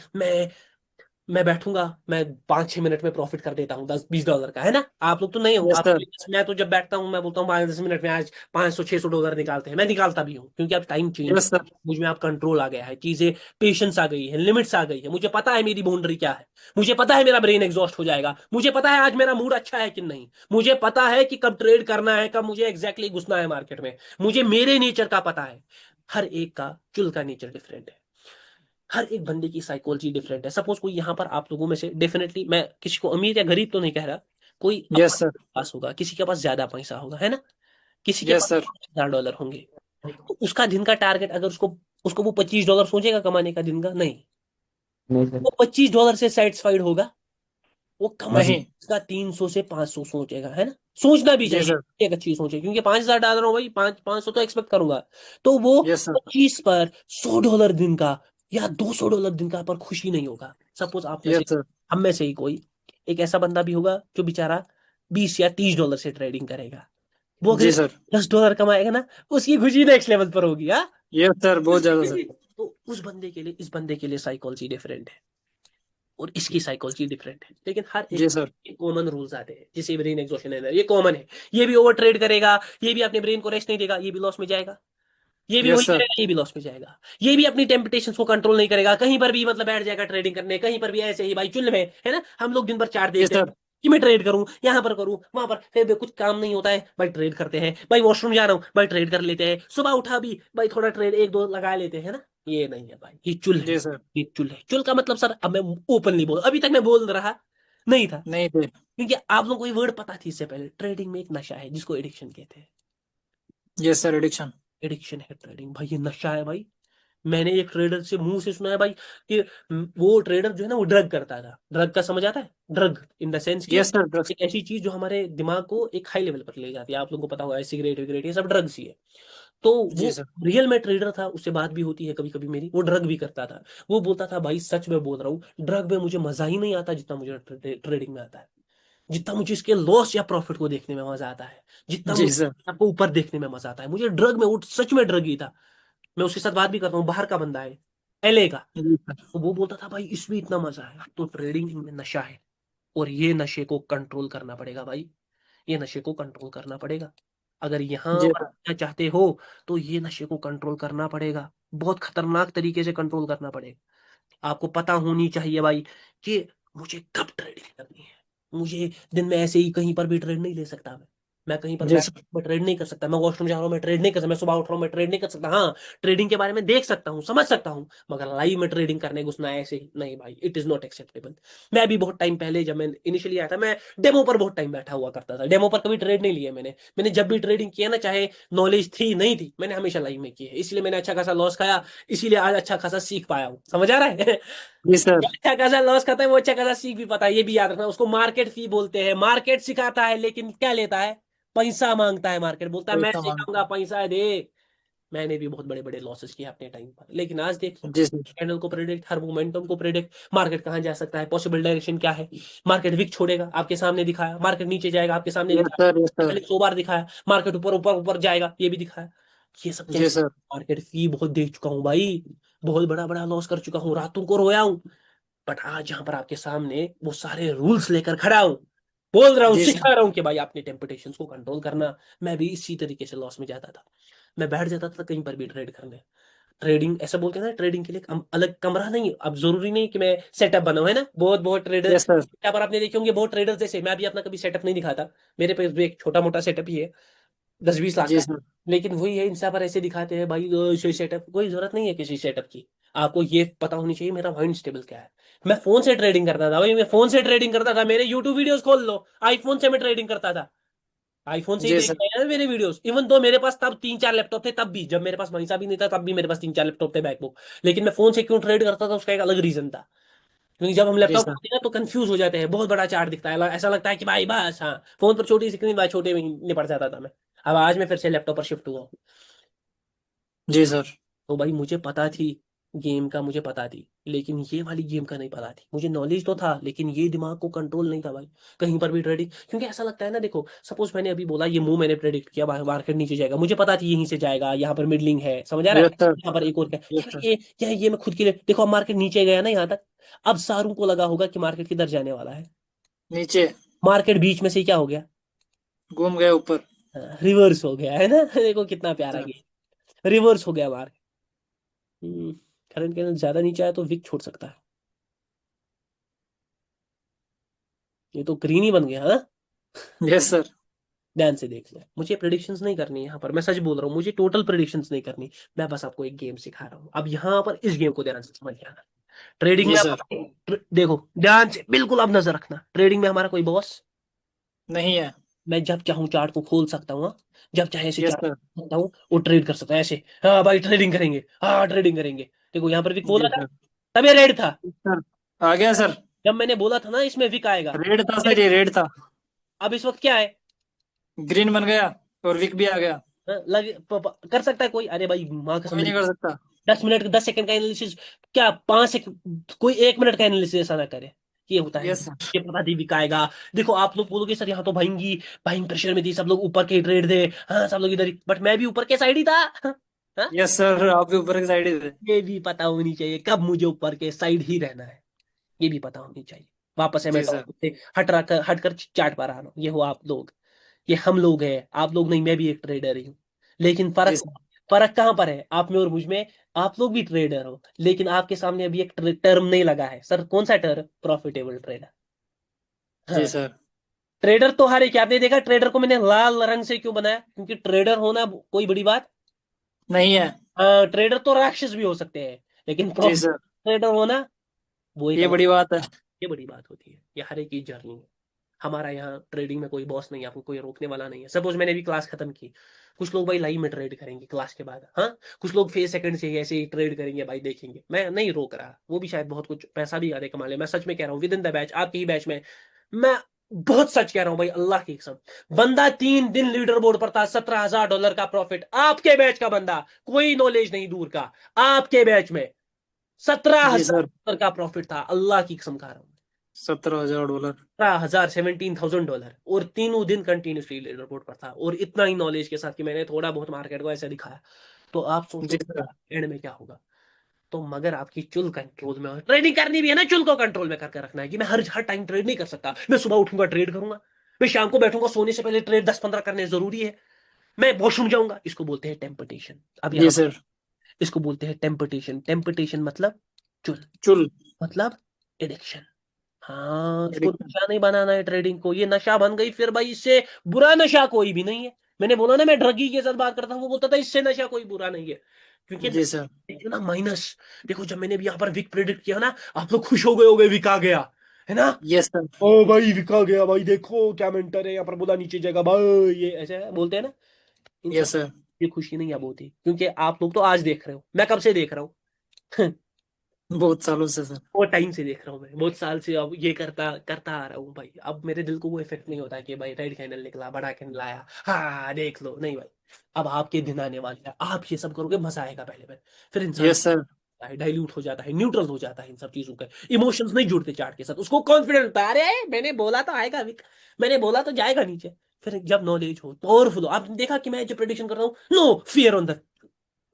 मैं बैठूंगा, मैं 5-6 मिनट में प्रॉफिट कर देता हूँ $10-20 का, है ना? आप लोग तो नहीं हो, यस आप सर। मैं तो जब बैठता हूँ मैं बोलता हूँ 5-10 मिनट में आज $500-600 निकालते हैं, मैं निकालता भी हूँ, क्योंकि अब टाइम चेंज, यस सर। मुझ में अब कंट्रोल आ गया है, चीजें, पेशेंस आ गई है, लिमिट्स आ गई है, मुझे पता है मेरी बाउंड्री क्या है, मुझे पता है मेरा ब्रेन एग्जॉस्ट हो जाएगा, मुझे पता है आज मेरा मूड अच्छा है कि नहीं, मुझे पता है कि कब ट्रेड करना है, कब मुझे एग्जैक्टली घुसना है मार्केट में, मुझे मेरे नेचर का पता है। हर एक का चुल का नेचर डिफरेंट है, हर एक बंदे की साइकोलॉजी डिफरेंट है। सपोज कोई यहाँ पर आप लोगों में से, डेफिनेटली मैं किसी को अमीर या गरीब तो नहीं कह रहा, कोई यस अपना सर। पास होगा, किसी के पास ज्यादा पैसा होगा, है ना? किसी के यस पास सर। $1000 होंगे, तो उसका दिन का टारगेट, अगर उसको उसको वो $25 सोचेगा कमाने का दिन का, नहीं, नहीं सर। वो $25 से सेटिस्फाइड होगा, वो कमाए नहीं। उसका 300 से 500 सोचेगा, है ना? सोचना भी जी चाहिए, सर। एक अच्छी सोच है, क्योंकि 5,000 डाल रहा हूँ भाई, 500 तो एक्सपेक्ट करूंगा। तो वो यस सर। 25 पर $100 दिन का या $200 दिन का पर खुशी नहीं होगा। सपोज आप में से, यस सर। हम में से ही कोई एक ऐसा बंदा भी होगा जो बेचारा $20 या $30 से ट्रेडिंग करेगा, वो अगर जी सर। $10 कमाएगा ना, उसकी खुशी नेक्स्ट लेवल पर होगी, हाँ। यस सर, बहुत ज्यादा सर। तो उस बंदे के लिए, इस बंदे के लिए साइकोलॉजी डिफरेंट है, और इसकी साइकोलॉजी डिफरेंट है, लेकिन हर जी एक सर। कॉमन रूल्स आते हैं, जैसे ब्रेन एग्जॉशन है, ये कॉमन है। ये भी ओवर ट्रेड करेगा, ये भी अपने ब्रेन को रेस्ट नहीं देगा, ये भी लॉस में जाएगा, ये भी यस वही सर। करेगा, ये भी लॉस में जाएगा। ये भी अपनी टेम्पटेशन को कंट्रोल नहीं करेगा, कहीं पर भी मतलब बैठ जाएगा ट्रेडिंग करने, कहीं पर भी ऐसे ही भाई चुल में, है ना? हम लोग दिन भर चार्ट यस देखते हैं सर। कि मैं ट्रेड करूं, यहाँ पर करूं, वहां पर, फिर भी कुछ काम नहीं होता है भाई, ट्रेड करते हैं भाई, वॉशरूम जा रहा हूँ भाई, ट्रेड कर लेते हैं, सुबह उठा भी भाई, थोड़ा ट्रेड एक दो लगा लेते हैं ना। ये नहीं है भाई, ये चुल है, जी सर। ये चुल है। चुल का मतलब सर, अब मैं ओपनली बोल, अभी तक मैं बोल रहा नहीं था, नहीं थे। क्योंकि आप लोगों को ये वर्ड पता थी इससे पहले, ट्रेडिंग में एक नशा है जिसको एडिक्शन कहते हैं। Yes sir, addiction. एडिक्शन है ट्रेडिंग भाई, ये नशा है भाई। मैंने एक ट्रेडर से मुंह से सुना है भाई कि वो ट्रेडर जो है ना, वो ड्रग करता था। ड्रग का समझ आता है? ड्रग इन द सेंस कि यस सर, ड्रग्स। एक ऐसी चीज जो हमारे दिमाग को एक हाई लेवल पर ले जाती है। आप लोगों को पता होगा, सिगरेट विगरेट ये सब ड्रग्स ही है। तो जी वो सर। रियल में ट्रेडर था, उससे बात भी होती है कभी कभी मेरी, वो ड्रग भी करता था। वो बोलता था भाई, सच में बोल रहा हूँ, ड्रग में मुझे मजा ही नहीं आता जितना मुझे ट्रेडिंग में आता है, जितना मुझे इसके लॉस या प्रॉफिट को देखने में मजा आता है, जितना जी मुझे सर। आपको ऊपर देखने में मजा आता है, मुझे ड्रग में, वो सच में ड्रग ही था। मैं उसके साथ बात भी करता हूँ, बाहर का बंदा है, LA का। जी सर। तो वो बोलता था भाई, इसमें इतना मजा है। तो ट्रेडिंग में नशा है, और ये नशे को कंट्रोल करना पड़ेगा भाई, ये नशे को कंट्रोल करना पड़ेगा। अगर यहाँ जी पर सर। क्या चाहते हो, तो ये नशे को कंट्रोल करना पड़ेगा, बहुत खतरनाक तरीके से कंट्रोल करना पड़ेगा। आपको पता होनी चाहिए भाई कि मुझे कब ट्रेडिंग करनी है। मुझे दिन में ऐसे ही कहीं पर भी ट्रेड नहीं ले सकता मैं कहीं पर जी बैठ सर। मैं ट्रेड नहीं कर सकता, मैं वॉशरूम जा रहा हूँ मैं ट्रेड नहीं कर सकता, मैं सुबह उठ रहा हूँ मैं ट्रेड नहीं कर सकता। हाँ, ट्रेडिंग के बारे में देख सकता हूँ, समझ सकता हूँ, मगर लाइव में ट्रेडिंग करने घुसना है ऐसे ही नहीं भाई, इट इज नॉट एक्सेप्टेबल। मैं भी बहुत टाइम पहले, जब मैं इनिशियली आया था, मैं डेमो पर बहुत टाइम बैठा हुआ करता था, डेमो पर कभी ट्रेड नहीं लिया मैंने। मैंने जब भी ट्रेडिंग किया ना, चाहे नॉलेज थी नहीं थी, मैंने हमेशा लाइव में की है, इसलिए मैंने अच्छा खासा लॉस खाया, इसीलिए आज अच्छा खासा सीख पाया हूँ। समझ आ रहा है? जी सर। अच्छा खासा लॉस खाता है वो, अच्छा खासा सीख भी पाता है, ये भी याद रखना। उसको मार्केट फी बोलते हैं, मार्केट सिखाता है, लेकिन क्या लेता है? पैसा मांगता है। मार्केट बोलता है मैं पैसा सिखाऊंगा, मांगता पैसा दे। मैंने भी बहुत बड़े बड़े लॉसेस किए अपने टाइम पर, लेकिन आज देख है। जी सर। कैंडल को प्रेडिक्ट, हर मोमेंटम को प्रेडिक्ट, मार्केट कहाँ जा सकता है, पॉसिबल डायरेक्शन क्या है। मार्केट विक छोड़ेगा, आपके सामने दिखाया, मार्केट नीचे जाएगा, आपके सामने यस दिखाया, सर। Yes sir. पहले 100 बार दिखाया, मार्केट ऊपर ऊपर ऊपर जाएगा, ये भी दिखाया। ये सब जी कैसे? सर। मार्केट फी बहुत देख चुका हूँ भाई, बहुत बड़ा बड़ा लॉस कर चुका हूँ, रातों को रोया हूँ। बट आज यहाँ पर आपके सामने वो सारे रूल्स लेकर खड़ा हूं, बोल रहा हूँ, जी सर। सिखा रहा हूँ कि भाई आपने टेम्पटेशंस को कंट्रोल करना। मैं भी इसी तरीके से लॉस में जाता था, मैं बैठ जाता था कहीं पर भी ट्रेड करने, ट्रेडिंग ऐसा बोलते हैं ना, ट्रेडिंग के लिए अलग कमरा नहीं, अब जरूरी नहीं कि मैं सेटअप बनाऊं, है ना। बहुत बहुत ट्रेडर यस सर। यहाँ पर आपने देखे होंगे, बहुत ट्रेडर जैसे, मैं भी अपना कभी सेटअप नहीं दिखाता, मेरे पास भी एक छोटा मोटा सेटअप ही है, 10-20 लाख जी का। सर। लेकिन वही है, इंस्टा पर ऐसे दिखाते हैं भाई सेटअप, कोई जरूरत नहीं है किसी सेटअप की। आपको ये पता होनी चाहिए मेरा माइंड स्टेबल क्या है। मैं फोन से ट्रेडिंग करता था भाई, मैं फोन से ट्रेडिंग करता था, मेरे यूट्यूब वीडियोस खोल लो, आईफोन से मैं ट्रेडिंग करता था। आईफोन से ही जी देख सर। रहे हैं ना मेरे वीडियोस, इवन तो मेरे पास तब 3-4 लैपटॉप थे, तब भी जब मेरे पास पैसा भी नहीं था, तब भी मेरे पास 3-4 लैपटॉप थे, मैकबुक। लेकिन मैं फोन से क्यों ट्रेड करता था, उसका एक अलग रीजन था। क्योंकि जब हम जी लैपटॉप सर। खोलते हैं ना तो कंफ्यूज हो जाते हैं, बहुत बड़ा चार्ट दिखता है, ऐसा लगता है कि भाई बस हाँ, फोन पर छोटी स्क्रीन, भाई छोटे में निपट जाता था मैं। अब आज मैं फिर से लैपटॉप पर शिफ्ट हुआ हूँ। जी सर। तो भाई मुझे पता थी, गेम का मुझे पता थी, लेकिन ये वाली गेम का नहीं पता थी। मुझे नॉलेज तो था, लेकिन ये दिमाग को कंट्रोल नहीं था भाई, कहीं पर भी ट्रेडिंग। क्योंकि ऐसा लगता है ना, देखो सपोज मैंने अभी बोला ये मूव मैंने प्रेडिक्ट किया, मार्केट नीचे जाएगा, मुझे पता थी यहीं से जाएगा, यहाँ पर मिडलिंग है, समझ आ रहा है। Yes sir. यहाँ पर एक और क्या यस यार, सर। ये मैं खुद के लिए देखो, अब मार्केट नीचे गया ना यहाँ तक। अब सारों को लगा होगा कि मार्केट किधर जाने वाला है। नीचे। मार्केट बीच में से क्या हो गया, घूम गए ऊपर। रिवर्स हो गया है ना। देखो कितना प्यारा सर। गेम, रिवर्स हो गया मार्केट। करंट कैंडल ज्यादा नीचे आया तो विक छोड़ सकता है। ये तो ग्रीन ही बन गया, हाँ। Yes sir. ध्यान से देख ले, मुझे प्रिडिक्शंस नहीं करनी है यहाँ पर, मैं सच बोल रहा हूँ, मुझे टोटल प्रिडिक्शंस नहीं करनी। मैं बस आपको एक गेम सिखा रहा हूँ, अब यहाँ पर इस गेम को ध्यान से समझ आना। ट्रेडिंग जी में सर। देखो ध्यान से, बिल्कुल अब नजर रखना, ट्रेडिंग में हमारा कोई बॉस, नहीं है। मैं जब चाहूँ चार्ट को खोल सकता हूँ, हाँ? जब चाहे ऐसे यस चार्ट सर। सकता हूँ, वो ट्रेड कर सकता है ऐसे, हाँ भाई ट्रेडिंग करेंगे, हाँ ट्रेडिंग करेंगे। देखो यहाँ पर विक बोला जी था, सर। तब ये रेड था। सर आ गया सर। जब मैंने बोला था ना इसमें विक आएगा, रेड था सर, रेड ये था। रेड था। अब इस वक्त क्या है, ग्रीन बन गया और विक भी आ गया। हाँ, कर सकता है कोई, अरे भाई माँ कसम कोई नहीं मेरी, कर सकता। 10 मिनट 10 सेकंड का एनालिसिस, क्या 5 सेकंड, कोई 1 मिनट का एनालिसिस ऐसा ना करे। ये होता है, यस सर। ये पता थी बिकाएगा। देखो आप लोग बोलोगे सर यहाँ तो भाईंगी, बाइंग प्रेशर में थी, सब लोग ऊपर के ट्रेड थे, हाँ सब लोग इधर ही, बट मैं भी ऊपर के साइड ही था। हाँ? यस सर, आप भी ऊपर की साइड ही थे। ये भी पता होनी चाहिए कब मुझे ऊपर के साइड ही रहना है, ये भी पता होनी चाहिए। वापस से मैं जी सर। टॉपिक से हटकर चार्ट पर आ रहा हूँ। ये हो आप लोग, ये हम लोग हैं, आप लोग नहीं, मैं भी एक ट्रेडर ही हूँ। लेकिन जी फर्क, सर। फर्क कहाँ पर है आप में और मुझ में। आप लोग भी ट्रेडर हो, लेकिन आपके सामने अभी एक टर्म नहीं लगा है सर, कौन सा टर्म, प्रॉफिटेबल ट्रेडर। जी हाँ, सर। ट्रेडर तो हर एक, आपने देखा ट्रेडर को मैंने लाल रंग से क्यों बनाया, क्योंकि ट्रेडर होना कोई बड़ी बात। नहीं है। हाँ, ट्रेडर तो राक्षस भी हो सकते हैं, लेकिन जी प्रॉफिट सर, ट्रेडर होना वो एक ये अलग, बड़ी बात है। ये बड़ी बात होती है। ये हर एक की जर्नी है। हमारा यहाँ ट्रेडिंग में कोई बॉस नहीं है, आपको कोई रोकने वाला नहीं है। सपोज मैंने अभी क्लास खत्म की, कुछ लोग भाई लाइव में ट्रेड करेंगे क्लास के बाद, हाँ। कुछ लोग फेस सेकंड से ही ऐसे ही ट्रेड करेंगे भाई, देखेंगे, मैं नहीं रोक रहा, वो भी शायद बहुत कुछ पैसा भी आधे कमा ले। मैं सच में कह रहा हूँ, विद इन द बैच, आपके ही बैच में, मैं बहुत सच कह रहा हूँ भाई, अल्लाह की कसम। बंदा 3 दिन लीडर बोर्ड पर था, $17,000 का प्रॉफिट, आपके बैच का बंदा, कोई नॉलेज नहीं दूर का, आपके बैच में सत्रह जी हजार सर। डॉलर का प्रॉफिट था, अल्लाह की कसम खा रहा हूँ। $17,000। 17,000 और तीनों दिन कंटिन्यूसली लीडर बोर्ड पर था, और इतना ही नॉलेज के साथ कि मैंने थोड़ा बहुत मार्केट को ऐसे दिखाया। तो आप सोचो जी सर। एंड में क्या होगा। तो मगर आपकी चुल कंट्रोल में हो, ट्रेडिंग करनी भी है ना, चुल को कंट्रोल में करके रखना है, कि मैं हर हर टाइम ट्रेड नहीं कर सकता। मैं सुबह उठूंगा ट्रेड करूंगा, मैं शाम को बैठूंगा सोने से पहले ट्रेड 10-15 करने जरूरी है, मैं वॉशरूम जाऊंगा, इसको बोलते हैं टेम्पटेशन। अब जी यहाँ सर। इसको बोलते हैं टेम्पटेशन। टेम्पटेशन मतलब चुल, चुल। मतलब एडिक्शन। हाँ, इसको एडिक्शन। नशा नहीं बनाना है ट्रेडिंग को, ये नशा बन गई फिर भाई, इससे बुरा नशा कोई भी नहीं है। मैंने बोला ना, मैं ड्रगी के साथ बात करता हूँ, वो बोलता था इससे नशा कोई बुरा नहीं है, क्योंकि जी सर। देखिए ना माइनस। देखो जब मैंने भी यहाँ पर विक प्रेडिक्ट किया ना, आप लोग खुश हो गए विक आ गया, है ना। Yes sir. ओ भाई विक आ गया भाई, देखो क्या मेंटर है यहाँ पर, बोला नीचे जाएगा भाई, ये ऐसे बोलते हैं ना। इन सब यस सर। ये खुशी नहीं अब होती, क्योंकि आप लोग तो आज देख रहे हो, मैं कब से देख रहा हूँ। बहुत सालों से सर। वो टाइम से देख रहा हूँ मैं, बहुत साल से अब ये करता करता आ रहा हूँ भाई। अब मेरे दिल को वो इफेक्ट नहीं होता कि भाई रेड कैंडल निकला, बड़ा कैंडल आया, हाँ देख लो, नहीं भाई। अब आपके दिन आने वाले हैं, आप ये सब करोगे, मजा आएगा पहले में, फिर इंसान यस सर। डाइल्यूट हो जाता है, न्यूट्रल हो जाता है इन सब चीजों का। इमोशंस नहीं जुड़ते चार्ट के साथ, उसको कॉन्फिडेंट होता है, अरे मैंने बोला तो आएगा विक, मैंने बोला तो जाएगा नीचे। फिर जब नॉलेज हो, पावरफुल हो, आपने देखा कि मैं जो प्रेडिक्शन कर रहा हूँ, no fear on the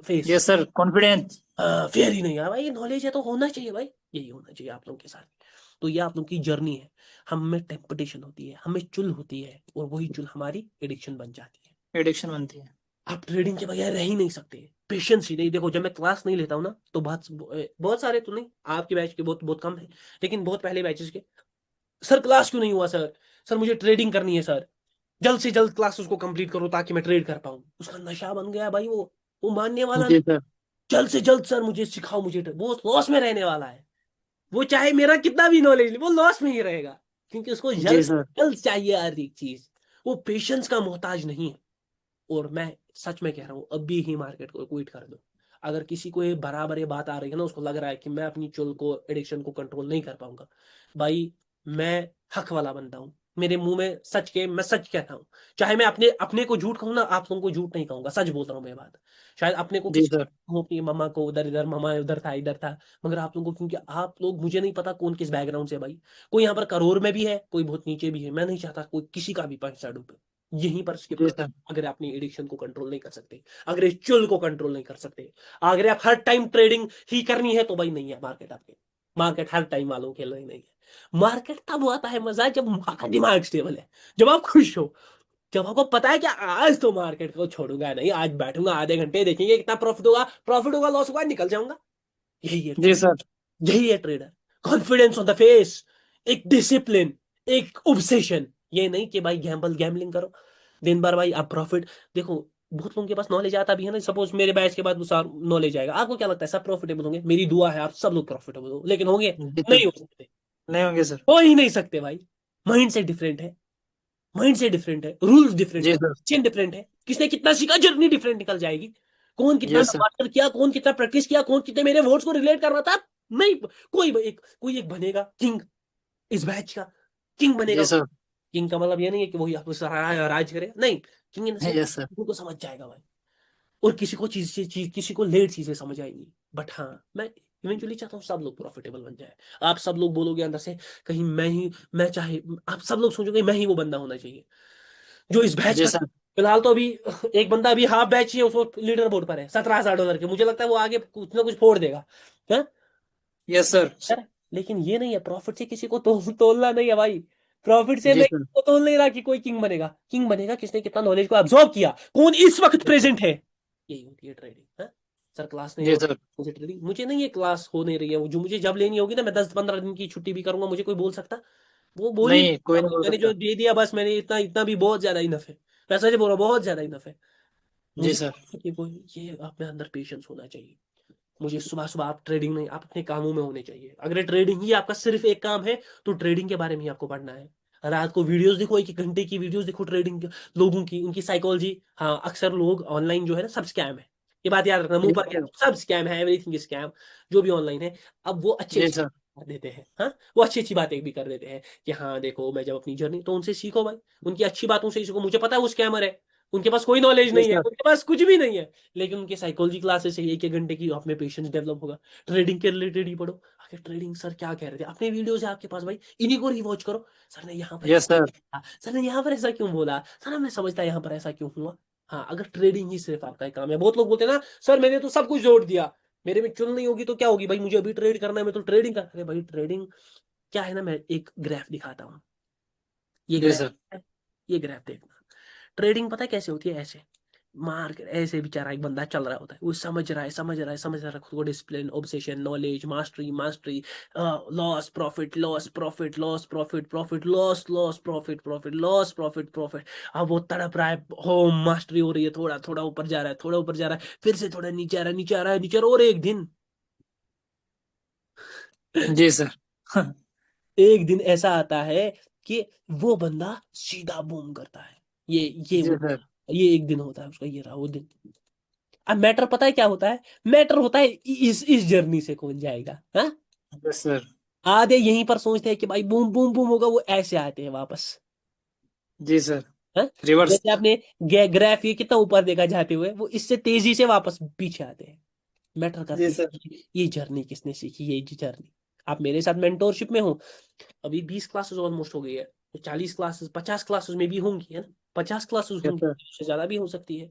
face. Yes sir, confidence. हाँ, फेयर ही नहीं है भाई, नॉलेज है तो होना चाहिए भाई, यही होना चाहिए आप लोगों के साथ। तो ये आप लोगों की जर्नी है। हम में टेम्पटेशन होती है, हमें चुल होती है, और वही चुल हमारी एडिक्शन बन जाती है। एडिक्शन बनती है। आप ट्रेडिंग के बगैर रह ही नहीं सकते। पेशेंस ही नहीं, देखो जब मैं क्लास नहीं लेता हूँ ना तो बहुत बहुत सारे तो नहीं, आपके बैच के बहुत बहुत कम है, लेकिन बहुत पहले बैचेस के, सर क्लास क्यों नहीं हुआ सर, सर मुझे ट्रेडिंग करनी है सर, जल्द से जल्द क्लास उसको कंप्लीट करो ताकि मैं ट्रेड कर पाऊं। उसका नशा बन गया भाई, वो मानने वाला नहीं। जी सर। जल्द से जल्द सर मुझे सिखाओ, मुझे वो लॉस में रहने वाला है। वो चाहे मेरा कितना भी नॉलेज ले, वो लॉस में ही रहेगा, क्योंकि उसको जी जल्द सर। जल्द चाहिए हर एक चीज। वो पेशेंस का मोहताज नहीं है। और मैं सच में कह रहा हूँ, अभी ही मार्केट को क्विट कर दो। अगर किसी को ये बराबर ये बात आ रही है ना, उसको लग रहा है कि मैं अपनी चुल को, एडिक्शन को कंट्रोल नहीं कर पाऊंगा, भाई मैं हक वाला बंदा हूँ। मेरे मुंह में सच के, मैं सच कहता हूँ। चाहे मैं अपने अपने को झूठ कहूँ ना, आप लोगों को झूठ नहीं कहूंगा, सच बोल रहा हूँ मैं बात। शायद अपने को जी किसी सर। को अपनी मम्मा को उधर इधर, मम्मा उधर था इधर था, मगर आप लोगों को, क्योंकि आप लोग, मुझे नहीं पता कौन किस बैकग्राउंड से है भाई। कोई यहाँ पर करोड़ में भी है, कोई बहुत नीचे भी है। मैं नहीं चाहता कोई किसी का भी पैसा डूबे, यहीं पर स्किप जी कर। सर। अगर आप अपनी एडिक्शन को कंट्रोल नहीं कर सकते, अगर इस चुल को कंट्रोल नहीं कर सकते, अगर आप हर टाइम ट्रेडिंग ही करनी है, तो भाई नहीं है मार्केट आपके। मार्केट हर टाइम वालों के लिए नहीं है। मार्केट तब आता है मजा जब आपका दिमाग स्टेबल है, जब आप खुश हो, जब आपको पता है कि आज तो मार्केट को छोड़ूंगा नहीं, आज बैठूंगा आधे घंटे, देखेंगे कितना प्रॉफिट होगा लॉस होगा, निकल जाऊंगा। यही है जी ट्रेड, सर। यही है trader. Confidence on the face, एक डिसिप्लिन, एक ऑब्सेशन। ये नहीं कि भाई गैम्बलिंग करो दिन भर भाई आप प्रॉफिट। देखो बहुत लोगों के पास नॉलेज आता भी है ना, सपोज मेरे बैच के बाद नॉलेज आएगा, आपको क्या लगता है सब प्रॉफिटेबल होंगे? मेरी दुआ है आप सब लोग प्रॉफिटेबल हो, लेकिन होंगे? जी सर। नहीं हो सकते, नहीं होंगे सर। हो ही नहीं सकते भाई। माइंड से डिफरेंट है, माइंड से डिफरेंट है, रूल्स डिफरेंट जी है, सर। चेन डिफरेंट है, किसने कितना सीखा, जर्नी डिफरेंट निकल जाएगी। कौन कितना यस सर। मास्टर किया, कौन कितना प्रैक्टिस किया, कौन कितने मेरे वर्ड्स को रिलेट कर रहा था, नहीं। कोई एक बनेगा किंग इस बैच का, किंग बनेगा। जी सर। किंग का मतलब ये नहीं है कि वही आपको राज करेगा, नहीं। King in the sense yes sir. को समझ जाएगा भाई। और किसी को किसी को लेट चीजें समझ आएंगी। बट हाँ, मैं इवेंचुअली चाहता हूँ सब लोग प्रॉफिटेबल बन जाए। आप सब लोग बोलोगे अंदर से, कहीं मैं चाहे, आप सब लोग सोचोगे मैं ही वो बंदा होना चाहिए जो इस बैच जी का। सर। फिलहाल तो अभी एक बंदा अभी हाफ बैच ही है, उसको लीडर बोर्ड पर है $17,000 के, मुझे लगता है वो आगे कुछ ना कुछ फोड़ देगा। हाँ? Yes sir. यार, लेकिन ये नहीं है, प्रॉफिट से किसी को तोलना नहीं है भाई। प्रॉफिट से जी मैं सर। को तोल नहीं रहा कि कोई किंग बनेगा। किंग बनेगा किसने कितना नॉलेज को एब्जॉर्ब किया, कौन इस वक्त प्रेजेंट है। यही होती है ट्रेडिंग। हाँ, सर क्लास नहीं जी हो सर। मुझे ट्रेडिंग, मुझे नहीं है क्लास हो नहीं रही है, वो जो मुझे जब लेनी होगी ना, मैं 10-15 दिन की छुट्टी भी करूंगा, मुझे कोई बोल सकता? वो बोल ही नहीं नहीं, कोई सकता नहीं भाई। बोल मैंने जो सकता। दे दिया बस, मैंने इतना इतना भी बहुत ज्यादा इनफ है। वैसा ही बोल रहा हूँ, बहुत ज्यादा इनफ है जी मुझे। सर। ये कोई, ये अपने अंदर पेशेंस होना चाहिए। मुझे सुबह सुबह आप ट्रेडिंग नहीं, आप अपने कामों में होने चाहिए। अगर ट्रेडिंग ही आपका सिर्फ एक काम है, तो ट्रेडिंग के बारे में ही आपको पढ़ना है। रात को वीडियोस देखो, 1-1 घंटे की वीडियोस देखो ट्रेडिंग लोगों की, उनकी साइकोलॉजी। हाँ, अक्सर लोग ऑनलाइन जो है ना, सब स्कैम है। ये बात याद रखना, मुंह जी पर कह रहा हूँ, सब स्कैम है, एवरीथिंग इज स्कैम। जो भी ऑनलाइन है, अब वो अच्छी जी अच्छी सर। कर देते हैं। हाँ, वो अच्छी अच्छी बातें भी कर देते हैं कि हाँ देखो, मैं जब अपनी जर्नी, तो उनसे सीखो भाई, उनकी अच्छी बातों से सीखो। मुझे पता है वो स्कैमर है, उनके पास कोई नॉलेज जी नहीं है, सर। उनके पास कुछ भी नहीं है, लेकिन उनके साइकोलॉजी क्लासेस से 1-1 घंटे की आप में पेशेंस डेवलप होगा। ट्रेडिंग के रिलेटेड ही पढ़ो। आखिर ट्रेडिंग सर क्या कह रहे थे, अपने वीडियोस है आपके पास भाई, इन्हीं को रिवॉच करो। सर ने यहाँ पर यस ऐसा सर। कहा, सर ने यहाँ पर ऐसा क्यों बोला, सर हमने समझता है यहाँ पर ऐसा क्यों हुआ। हाँ, अगर ट्रेडिंग ही सिर्फ आपका ही काम है, बहुत लोग बोलते हैं ना, सर मैंने तो सब कुछ जोड़ दिया, मेरे में चुन नहीं होगी तो क्या होगी भाई, मुझे अभी ट्रेड करना है, मैं तो ट्रेडिंग कर, अरे भाई ट्रेडिंग क्या है ना, मैं एक ग्राफ दिखाता हूँ। ये जी ग्राफ सर। है, ये ग्राफ देखना। ट्रेडिंग पता है कैसे होती है? ऐसे मार्केट, ऐसे बेचारा एक बंदा चल रहा होता है, वो समझ रहा है खुद को, discipline, obsession, knowledge, mastery mastery, loss profit, loss profit, loss profit, profit loss, loss profit, profit loss, profit profit. अब वो तड़प रहा है, हो मास्टरी हो रही है, थोड़ा थोड़ा ऊपर जा रहा है, थोड़ा ऊपर जा रहा है, फिर से थोड़ा नीचे आ रहा है, नीचे आ रहा है, नीचे आ रहा है, और एक दिन, जी सर। एक दिन ऐसा आता है कि वो बंदा सीधा बूम करता है। ये जी वो, सर। ये एक दिन होता है उसका, ये रहा वो दिन। अब मैटर पता है क्या होता है? मैटर होता है इस जर्नी से कौन जाएगा। हाँ, यस सर। आधे यहीं पर सोचते हैं कि भाई बूम बूम बूम होगा, वो ऐसे आते हैं वापस। जी सर। हाँ, रिवर्स। जैसे आपने ग्राफ ये कितना ऊपर देखा जाते हुए, वो इससे तेजी से वापस पीछे आते हैं। मैटर जी करती सर। है ये जर्नी किसने सीखी, ये जर्नी। आप मेरे साथ मेंटोरशिप में हो, अभी 20 क्लासेस ऑलमोस्ट हो गई है, तो 40 क्लासेस, 50 क्लासेस में भी होंगी, है ना, 50 क्लासेस यस होंगी, सर। उससे ज्यादा भी हो सकती है।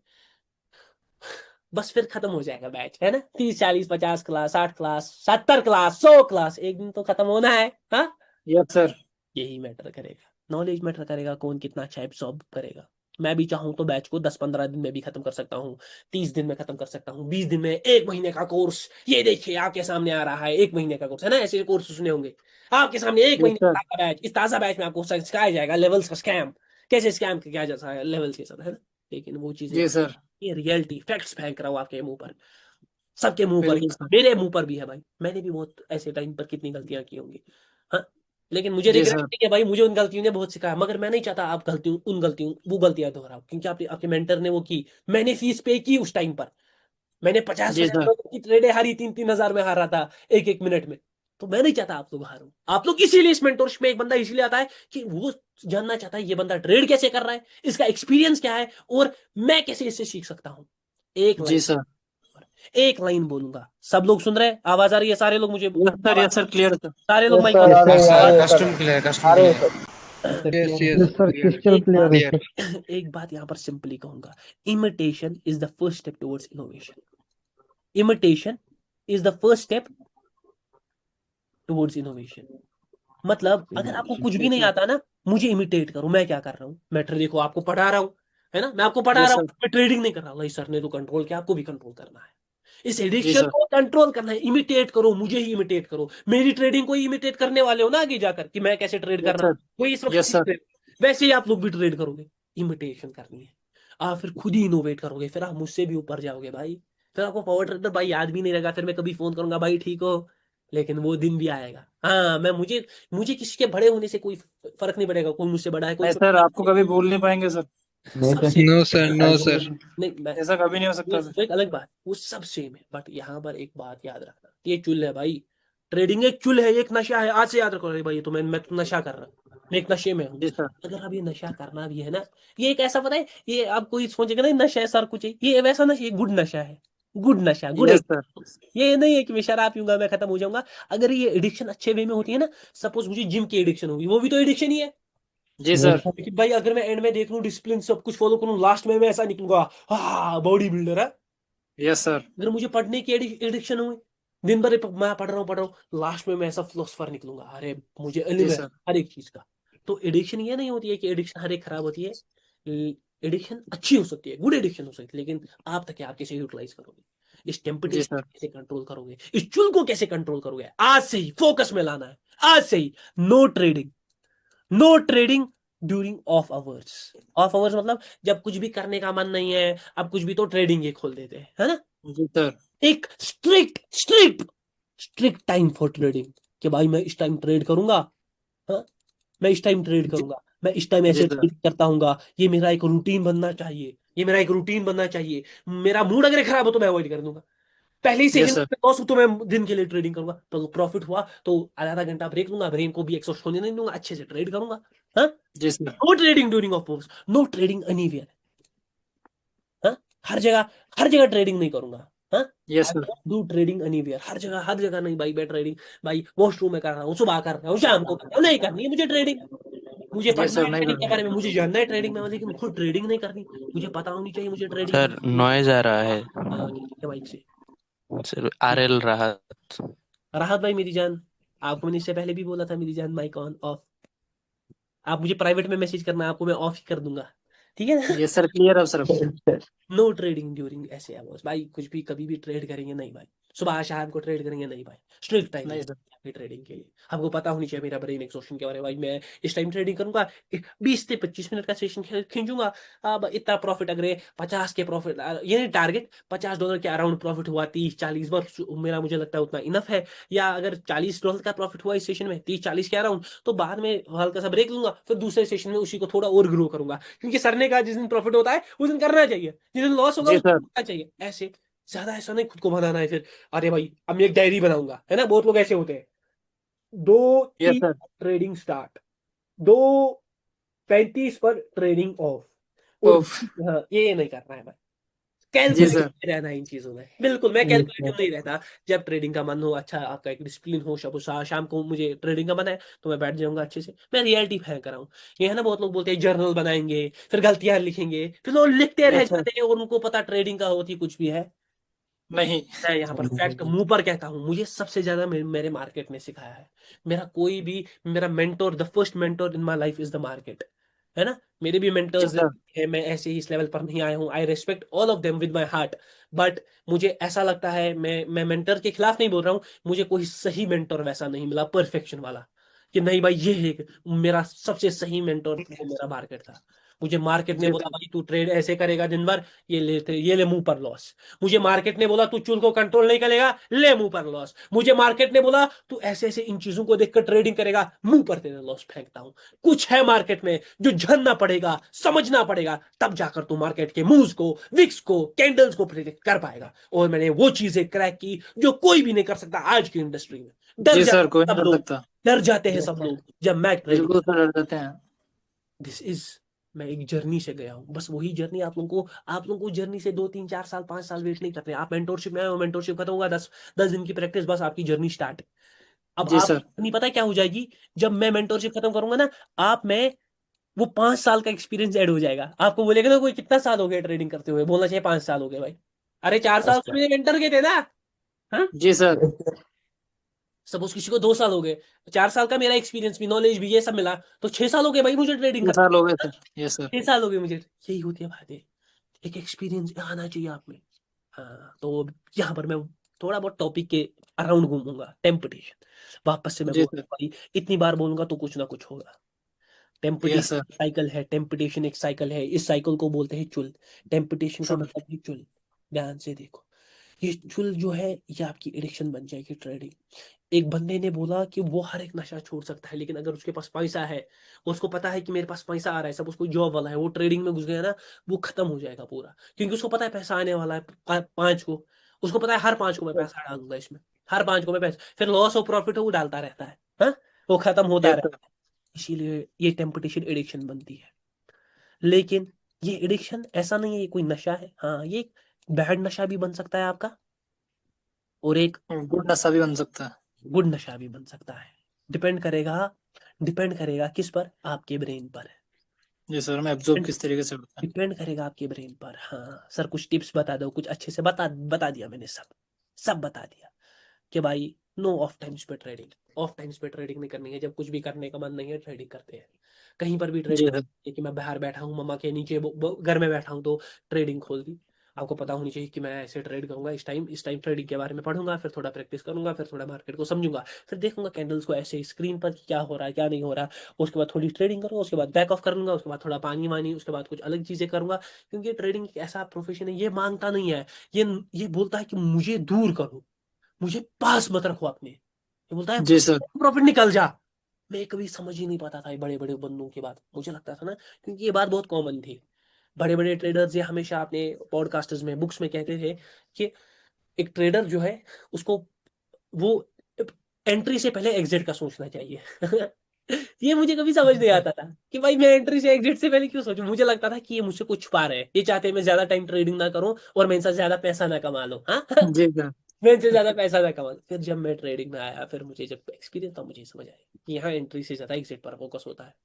बस फिर खत्म हो जाएगा बैच, है ना, 30-40-50 क्लास, 60 क्लास, 70 क्लास, 100 क्लास, एक दिन तो खत्म होना है। हाँ, यस सर। यही मैटर करेगा, नॉलेज मैटर करेगा, कौन कितना अच्छा एब्सॉर्ब करेगा। मैं भी चाहूं तो बैच को 10-15 दिन में भी खत्म कर सकता हूँ, 30 दिन में खत्म कर सकता हूँ, 20 दिन में, 1 महीने का कोर्स। ये देखिए आपके सामने आ रहा है 1 महीने का कोर्स, है ना, ऐसे कोर्स सुने होंगे आपके सामने। एक यस महीने सर। का ताज़ा बैच, इस ताज़ा बैच में आपको सिखाया जाएगा लेवल्स का स्कैम, कैसे स्कैम किया जाता है लेवल्स के साथ, है ना। लेकिन वो चीजें, जी सर। ये रियलिटी फैक्ट्स फेंक रहा हूँ आपके मुंह पर, सबके मुंह पर, बिल्कुल सर। मेरे मुंह पर भी है भाई। मैंने भी बहुत ऐसे टाइम पर कितनी गलतियां की होंगी, हाँ। लेकिन मुझे जी रिग्रेट सर। नहीं है भाई, मुझे उन गलतियों ने बहुत सिखाया, मगर मैं नहीं चाहता आप गलतियों उन गलतियों वो गलतियां दोहराओ, क्योंकि आपके मेंटर ने वो की। मैंने फीस पे की उस टाइम पर, मैंने पचास जी पचास सर। लोगों की ट्रेडें हारी, 3-3 हजार में हारा था एक एक मिनट में। तो मैं नहीं चाहता आप लोग हारो। आप लोग इसीलिए इस मेंटोरशिप में एक बंदा इसलिए आता है कि वो जानना चाहता है ये बंदा ट्रेड कैसे कर रहा है, इसका एक्सपीरियंस क्या है, और मैं कैसे इससे सीख सकता हूँ। एक जी लाइन, सर। एक लाइन बोलूंगा, सब लोग सुन रहे हैं, आवाज आ रही है, सारे लोग मुझे यस सर। आवाज, यस सर। Clear sir. सारे लोग यस माइक सर, ऑन। आ रही हाँ है, आ सर, रही है सर, कस्टम क्लियर, आ कस्टम रही है clear. Sir. Sir yes clear, yes yes sir, clear crystal एक क्लियर बात, है क्लियर। सर। एक बात यहां पर सिंपली कहूंगा, imitation is the first step towards innovation. Imitation is the first step towards innovation. मतलब अगर आपको कुछ भी नहीं आता ना, मुझे इमिटेट करो, मैं क्या कर रहा हूँ, मैं देखो आपको पढ़ा रहा हूँ, है ना, मैं आपको पढ़ा यस रहा हूँ, सर। मैं ट्रेडिंग नहीं कर रहा हूँ, सर ने तो कंट्रोल किया, आपको भी कंट्रोल करना है। इस जी एडिक्शन सर। को कंट्रोल करना है, इमिटेट करो, मुझे ही इमिटेट करो, मेरी ट्रेडिंग को ही इमिटेट करने वाले हो ना आगे जाकर, कि मैं कैसे ट्रेड कर यस रहा हूँ, सर। वही इस वक्त यस सीख सर। रहे हो। वैसे ही आप लोग भी ट्रेड करोगे, इमिटेशन करनी है। आप फिर खुद ही इनोवेट करोगे, फिर आप मुझसे भी ऊपर जाओगे भाई। फिर आपको पावर ट्रेडर भाई याद भी नहीं रहेगा, फिर मैं कभी फोन करूंगा भाई ठीक हो। लेकिन वो दिन भी आएगा, हाँ, मैं मुझे मुझे किसी के बड़े होने से कोई फर्क नहीं पड़ेगा, कोई मुझसे बड़ा है कोई नहीं सर, छोटा आपको कभी भूल नहीं पाएंगे सर। नहीं सर। सबसे, नो सर, नो सर। नहीं मैं, ऐसा कभी नहीं हो वो सकता सर। वो एक अलग बात, वो सब सेम है, बट यहाँ पर एक बात याद रखना, ये चुल है भाई, ट्रेडिंग एक चुल है, एक नशा है, आज से याद रखो। अरे भाई, तो मैं तो नशा कर रहा हूँ, मैं एक नशे में हूँ। जी सर। अगर अब ये नशा करना भी है ना, ये एक ऐसा, पता है, ये आप कोई सोचेगा ना नशा है सर कुछ है, ये वैसा नशा, ये गुड नशा है, गुड नशा, गुड। Yes sir. ये नहीं है कि मैं शराब पीऊंगा मैं खत्म हो जाऊंगा। अगर ये एडिक्शन अच्छे वे में होती है ना, सपोज मुझे जिम की एडिक्शन होगी, वो भी तो एडिक्शन ही है। जी यस सर। सर। लेकिन भाई अगर मैं एंड में देख लूं, डिसिप्लिन सब कुछ फॉलो करूं, लास्ट में मैं ऐसा निकलूंगा, हाँ बॉडी बिल्डर है। Yes sir. अगर मुझे पढ़ने की एडिक्शन हुई, दिन भर मैं पढ़ रहा हूँ, लास्ट में मैं ऐसा फिलोसफर निकलूंगा, अरे मुझे जी इल्म है सर। हर एक चीज का। तो एडिक्शन ये नहीं होती है कि एडिक्शन हर एक खराब होती है। एडिक्शन अच्छी हो सकती है, गुड एडिक्शन हो सकती है, लेकिन आप तक आप कैसे यूटिलाइज करोगे, इस जी टेम्पटेशन सर। कैसे कंट्रोल करोगे, इस चुल को कैसे कंट्रोल करोगे, आज से ही फोकस में लाना है। आज से ही no trading, no trading during off hours. Off hours मतलब जब कुछ भी करने का मन नहीं है, अब कुछ भी तो ट्रेडिंग ही खोल देते हैं, है ना। जी सर। एक strict strict strict time for trading, कि भाई मैं इस टाइम ट्रेड करूंगा, हाँ, मैं इस टाइम ट्रेड जी करूंगा, मैं इस टाइम जी ऐसे सर। ट्रेड करता हूँ, ये मेरा एक रूटीन बनना चाहिए, ये मेरा एक रूटीन बनना चाहिए। मेरा मूड अगर खराब हो तो मैं अवॉइड कर दूंगा, पहले ही सेशन यस सर। में लॉस हो तो मैं दिन के लिए ट्रेडिंग करूंगा, तो प्रॉफिट हुआ तो आधा आधा घंटा ब्रेक लूंगा, ब्रेन को भी एक्सॉस्ट होने नहीं दूंगा, अच्छे से ट्रेड करूंगा, हाँ। जी sir. No trading during off hours, no trading anywhere, हाँ, हर जगह ट्रेडिंग नहीं करूंगा, हाँ। Yes I sir. Do trading anywhere, हर जगह नहीं भाई, मैं ट्रेडिंग भाई वॉशरूम में कर रहा हूँ, सुबह कर रहा हूँ, शाम को कर रहा हूँ, नहीं करनी है मुझे ट्रेडिंग। मुझे जी पढ़ना सर। है नहीं ट्रेडिंग के करनी। बारे में, मुझे जानना है ट्रेडिंग में, लेकिन खुद ट्रेडिंग नहीं करनी। मुझे पता होनी चाहिए मुझे ट्रेडिंग सर, करनी है। नॉइज आ रहा है। हाँ ठीक है माइक से। सर, आरएल रहा। राहत भाई मेरी जान, आपको मैंने इससे पहले भी बोला था मेरी जान, माइक ऑन ऑफ। आप मुझे प्राइवेट में मैसेज करना, आपको मैं ऑफ ही कर दूंगा, ठीक है ना। Yes sir. क्लियर अब सर। नो ट्रेडिंग ड्यूरिंग ऐसे आवर्स भाई, कुछ भी कभी भी ट्रेड करेंगे नहीं भाई, सुबह शाम को ट्रेड करेंगे नहीं भाई, स्ट्रिक्ट टाइमिंग नहीं सर। ट्रेडिंग के लिए। आपको पता होनी चाहिए मेरा ब्रेन एक्सॉशन के बारे में, भाई मैं इस टाइम ट्रेडिंग करूंगा, 20 से 25 मिनट का सेशन खींचूंगा, अब इतना प्रॉफिट, अगर 50 के प्रॉफिट, ये टारगेट $50 के अराउंड प्रॉफिट हुआ, 30-40 बार मेरा, मुझे लगता है उतना इनफ है। या अगर $40 का प्रॉफिट हुआ इस सेशन में, 30-40 के अराउंड, तो बाद में हल्का सा ब्रेक लूंगा, फिर दूसरे सेशन में उसी को थोड़ा और ग्रो करूंगा, क्योंकि सर ने कहा जिस दिन प्रॉफिट होता है उस दिन करना चाहिए, जिस दिन लॉस होगा जी उस दिन सर। करना चाहिए, ऐसे। ज्यादा ऐसा नहीं खुद को बनाना है फिर, अरे भाई अब मैं एक डायरी बनाऊंगा, है ना, बहुत लोग ऐसे होते हैं, दो यस तीन सर। ट्रेडिंग स्टार्ट, 2:35 पर ट्रेडिंग ऑफ, और ओफ। हाँ, ये नहीं करना है भाई। जी सर। कैलकुलेटिव रहना है इन चीजों में, बिल्कुल मैं कैलकुलेटिव नहीं रहता। जब ट्रेडिंग का मन हो, अच्छा आपका एक डिसिप्लिन हो, शाम को मुझे ट्रेडिंग का मन है तो मैं बैठ जाऊंगा अच्छे से, मैं रियलिटी फेंक कर रहा हूँ। ये है ना, बहुत लोग बोलते हैं जर्नल बनाएंगे, फिर गलतियां लिखेंगे, फिर लोग लिखते रह यस सर। जाते हैं, और उनको पता ट्रेडिंग का होती कुछ भी है। नहीं। मैं यहाँ पर फैक्ट मुंह पर कहता हूँ, मुझे सबसे ज्यादा मेरे मार्केट ने सिखाया है। मेरा कोई भी, मेरा mentor, the first mentor in my life is the market. है ना। मेरे भी जी मेंटर्स सर। है, मैं ऐसे ही इस लेवल पर नहीं आया हूँ। आई respect all of them with my heart. But मुझे ऐसा लगता है, मैं मेंटर के खिलाफ नहीं बोल रहा हूँ, मुझे कोई सही मेंटर वैसा नहीं मिला परफेक्शन वाला, कि नहीं भाई ये है मेरा सबसे सही मेंटर, वो मेरा मार्केट था। मुझे मार्केट ने जी बोला सर। भाई तू ट्रेड ऐसे करेगा दिन भर, ये ले मुंह पर लॉस। मुझे मार्केट ने बोला तू चुल को कंट्रोल नहीं करेगा, ले मुंह पर लॉस। मुझे मार्केट ने बोला तू ऐसे ऐसे इन चीजों को देखकर ट्रेडिंग करेगा, मुंह पर तेरे लॉस फेंकता हूं। कुछ है मार्केट में जो जानना पड़ेगा, समझना पड़ेगा, तब जाकर तू मार्केट के मूव्स को, विक्स को, कैंडल्स को प्रिडिक्ट कर पाएगा। और मैंने वो चीजें क्रैक की जो कोई भी नहीं कर सकता आज की इंडस्ट्री में। डर जी सर, जाते कोई हैं नहीं सब कर लोग, सकता। डर जाते हैं सब लोग जब मैं ट्रेडिंग। बिल्कुल सर, डर जाते हैं। दिस इज, मैं एक जर्नी से गया हूँ, बस वही जर्नी आप लोगों को जर्नी से 2 3 4 साल 5 साल वेट नहीं करते हैं। आप मेंटोरशिप में आए हो, मेंटोरशिप खत्म होगा, 10 10 दिन की प्रैक्टिस, बस आपकी जर्नी स्टार्ट। अब जी आप सर। नहीं पता क्या हो जाएगी, जब मैं मेंटोरशिप खत्म करूंगा ना, आप में वो 5 साल का एक्सपीरियंस ऐड हो जाएगा। आपको बोलेगा ना कोई कितना साल हो गया ट्रेडिंग करते हुए, बोलना चाहिए 5 साल हो गए भाई। अरे 4 साल तो अच्छा। मेरे मेंटर के थे ना। हाँ, जी सर। सपोज किसी को 2 साल हो गए, 4 साल का मेरा एक्सपीरियंस भी, नॉलेज भी, ये सब मिला, तो 6 साल हो गए भाई मुझे ट्रेडिंग 6 साल करते। हो गए सर। Yes sir. 6 साल हो गए मुझे। यही होती है बात है, एक एक्सपीरियंस आना चाहिए आप में। हाँ, तो यहाँ पर मैं थोड़ा बहुत टॉपिक के अराउंड घूमूंगा। टेम्पटेशन, वापस से मैं जी बोल सर। भाई, इतनी बार बोलूंगा तो कुछ ना कुछ होगा। Yes sir. टेम्पटेशन साइकिल है, टेम्पटेशन एक साइकिल है, इस साइकिल को बोलते हैं चुल। टेम्पटेशन का चुल। मतलब है चुल। ध्यान से देखो, ये चुल जो है ये आपकी एडिक्शन बन जाएगी ट्रेडिंग। एक बंदे ने बोला कि वो हर एक नशा छोड़ सकता है, लेकिन अगर उसके पास पैसा है, उसको पता है कि मेरे पास पैसा आ रहा है, सब उसको जॉब वाला है, वो ट्रेडिंग में घुस गया ना, वो खत्म हो जाएगा पूरा। क्योंकि उसको पता है पैसा आने वाला है, 5 को, उसको पता है हर 5 को मैं पैसा डालूंगा इसमें, हर 5 को मैं पैसा, फिर लॉस और प्रॉफिट वो डालता रहता है। हाँ, वो खत्म होता यस रहता सर। है। इसीलिए ये टेम्पटेशन एडिक्शन बनती है। लेकिन ये एडिक्शन ऐसा नहीं है ये कोई नशा है, हाँ ये बैड नशा भी बन सकता है आपका, और एक गुड नशा भी बन सकता है। गुड नशा भी बन सकता है। डिपेंड करेगा, डिपेंड करेगा किस पर, आपके ब्रेन पर। जी सर, मैं एब्जॉर्ब किस तरीके से होता है। डिपेंड करेगा आपके ब्रेन पर। हाँ सर, कुछ टिप्स बता दो, कुछ अच्छे से बता बता दिया मैंने, सब सब बता दिया कि भाई नो ऑफ टाइम्स पे ट्रेडिंग। ऑफ टाइम्स पे ट्रेडिंग नहीं करनी है, जब कुछ भी करने का मन नहीं है ट्रेडिंग करते हैं। कहीं पर भी जी ट्रेडिंग, सर। कि मैं बाहर बैठा हूँ मम्मा के नीचे, घर में बैठा हूँ तो ट्रेडिंग खोल दी। आपको पता होनी चाहिए कि मैं ऐसे ट्रेड करूंगा, इस टाइम ट्रेडिंग के बारे में पढ़ूंगा, फिर थोड़ा प्रैक्टिस करूंगा, फिर थोड़ा मार्केट को समझूंगा, फिर देखूंगा कैंडल्स को ऐसे स्क्रीन पर कि क्या हो रहा है क्या नहीं हो रहा। उसके बाद थोड़ी ट्रेडिंग करूंगा, उसके बाद बैक ऑफ कर लूंगा, उसके बाद थोड़ा पानी वानी, उसके बाद कुछ अलग चीजें करूंगा। क्योंकि ट्रेडिंग एक ऐसा प्रोफेशन है, ये मांगता नहीं है, ये ये बोलता है कि मुझे दूर करो, मुझे पास मत रखो अपने। ये बोलता है जी सर। प्रॉफिट निकल जा। मैं कभी समझ ही नहीं पाता था ये बड़े बड़े बंदों की बात, मुझे लगता था ना, क्योंकि ये बात बहुत कॉमन थी। बड़े बड़े ट्रेडर्स ये हमेशा अपने पॉडकास्टर्स में, बुक्स में कहते थे कि एक ट्रेडर जो है उसको, वो एंट्री से पहले एग्जिट का सोचना चाहिए। ये मुझे कभी समझ नहीं आता था कि भाई मैं एंट्री से एग्जिट से पहले क्यों सोचूं। मुझे लगता था कि ये मुझसे कुछ छुपा रहे हैं, ये चाहते हैं मैं ज्यादा टाइम ट्रेडिंग ना करूं और मैं इनसे ज्यादा पैसा ना कमा लूं। हाँ, जी सर। मैं इनसे ज्यादा पैसा ना कमा लूं। फिर जब मैं ट्रेडिंग में आया, फिर मुझे जब एक्सपीरियंस था, मुझे समझ आया कि यहाँ एंट्री से ज्यादा एग्जिट पर फोकस होता है।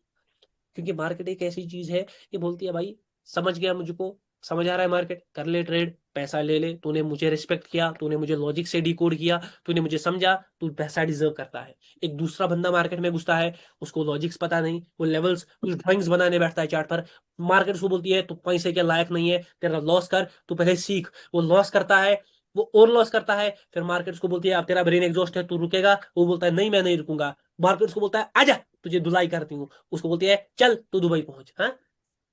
क्योंकि मार्केट एक ऐसी चीज है, ये बोलती है भाई समझ गया, मुझको समझ आ रहा है मार्केट, कर ले ट्रेड, पैसा ले ले, तूने मुझे रिस्पेक्ट किया, तूने मुझे लॉजिक से डिकोड किया, तूने मुझे समझा, तू पैसा डिजर्व करता है। एक दूसरा बंदा मार्केट में घुसता है, उसको लॉजिक्स पता नहीं, वो लेवल्स, कुछ ड्राइंग्स बनाने बैठता है चार्ट पर। मार्केट उसको बोलती है तू पैसे के लायक नहीं है, तेरा लॉस कर, तू पहले सीख। वो लॉस करता है, वो और लॉस करता है, फिर मार्केट उसको बोलती है अब तेरा ब्रेन एग्जॉस्ट है, तू रुकेगा, वो बोलता है नहीं मैं नहीं रुकूंगा। मार्केट उसको बोलता है आजा तुझे धुलाई करती हूँ, उसको बोलती है चल तू दुबई पहुंच। हाँ,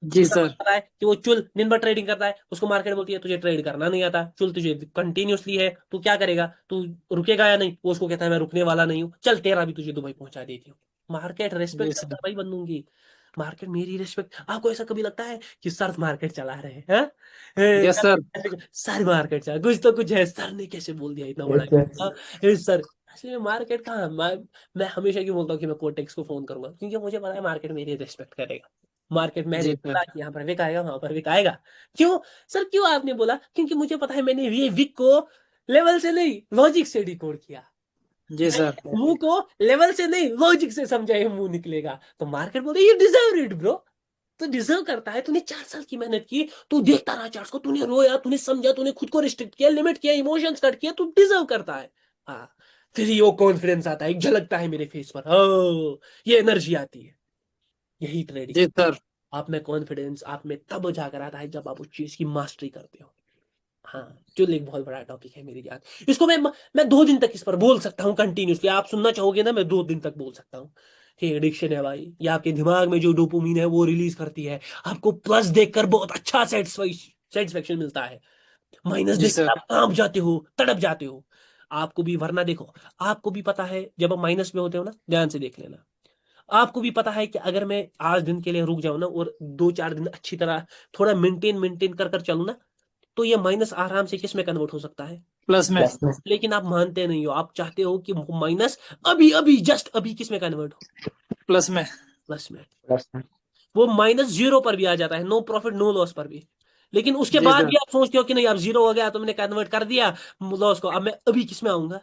जी उसका सर। मतलब पता है कि वो चुल दिन भर ट्रेडिंग करता है, उसको मार्केट बोलती है तुझे ट्रेड करना नहीं आता, चुल तुझे कंटिन्यूअसली है, तू क्या करेगा, तू रुकेगा या नहीं, वो उसको कहता है मैं रुकने वाला नहीं हूँ, चल तेरा भी तुझे दुबई पहुंचा देती हूँ। मार्केट जी रेस्पेक्ट करता सर। है भाई बंदूं की। मार्केट मेरी रिस्पेक्ट, आपको ऐसा कभी लगता है कि सर मार्केट चला रहे हैं? हाँ? Yes sir. सर मार्केट चला, कुछ तो कुछ है, सर ने कैसे बोल दिया इतना बड़ा? Yes, sir. हाँ, सर असली में मार्केट कहाँ, मैं हमेशा क्यों बोलता हूँ कि मैं कोटेक्स को फोन करूंगा, क्योंकि मुझे पता है मार्केट मेरी रिस्पेक्ट करेगा। मार्केट मैंने जी सर। बोला कि यहाँ पर विक आएगा, वहां पर विक आएगा। क्यों सर, क्यों आपने बोला? क्योंकि मुझे पता है मैंने ये विक को लेवल से नहीं लॉजिक से डिकोड किया। जी सर। मुंह को लेवल से नहीं लॉजिक से समझा, ये मुंह निकलेगा। तो मार्केट बोलते यू डिजर्व इट ब्रो, तो डिजर्व करता है। तूने 4 साल की मेहनत की, तू देखता रहा चार्ट्स को, तूने रोया, तूने समझा, तूने खुद को रिस्ट्रिक्ट किया, लिमिट किया, इमोशंस कट किया, तू डिजर्व करता है। हाँ, फिर ये वो कॉन्फिडेंस आता है, एक झलकता है मेरे फेस पर, ओ ये एनर्जी आती है। यही ट्रेडिंग, जी सर। आप में कॉन्फिडेंस आप में तब जाकर आता है जब आप उस चीज की मास्टरी करते हो। हाँ, चुल एक बहुत बड़ा टॉपिक है मेरी जान। इसको मैं 2 दिन तक इस पर बोल सकता हूँ कंटिन्यूसली। आप सुनना चाहोगे ना, मैं 2 दिन तक बोल सकता हूँ। ये एडिक्शन है भाई, ये आपके दिमाग में जो डोपामिन है वो रिलीज करती है। आपको प्लस देखकर बहुत अच्छा सेटिस्फेक्शन मिलता है, माइनस जी देखकर सर। आप कांप जाते हो, तड़प जाते हो। आपको भी, वरना देखो, आपको भी पता है जब आप माइनस में होते हो ना, ध्यान से देख लेना, आपको भी पता है कि अगर मैं आज दिन के लिए रुक जाऊं ना और 2-4 दिन अच्छी तरह थोड़ा मेंटेन मेंटेन कर कर चलूं ना, तो ये माइनस आराम से किस में कन्वर्ट हो सकता है? प्लस में। प्लस में। लेकिन आप मानते नहीं हो, आप चाहते हो कि माइनस अभी अभी जस्ट अभी किस में कन्वर्ट हो? प्लस में। प्लस में। प्लस में। वो -0 पर भी आ जाता है, नो प्रॉफिट नो लॉस पर भी। लेकिन उसके जी बाद सर। भी आप सोचते हो कि नहीं, अब 0 हो गया तो मैंने कन्वर्ट कर दिया लॉस को, अब मैं अभी किस में आऊंगा?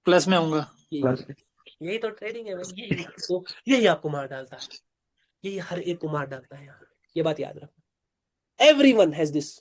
प्लस में आऊंगा। यही प्लस में। यही तो ट्रेडिंग है भाई। यही आपको मार डालता है। यही हर एक को मार डालता है यार, ये बात याद रखो। Everyone has this,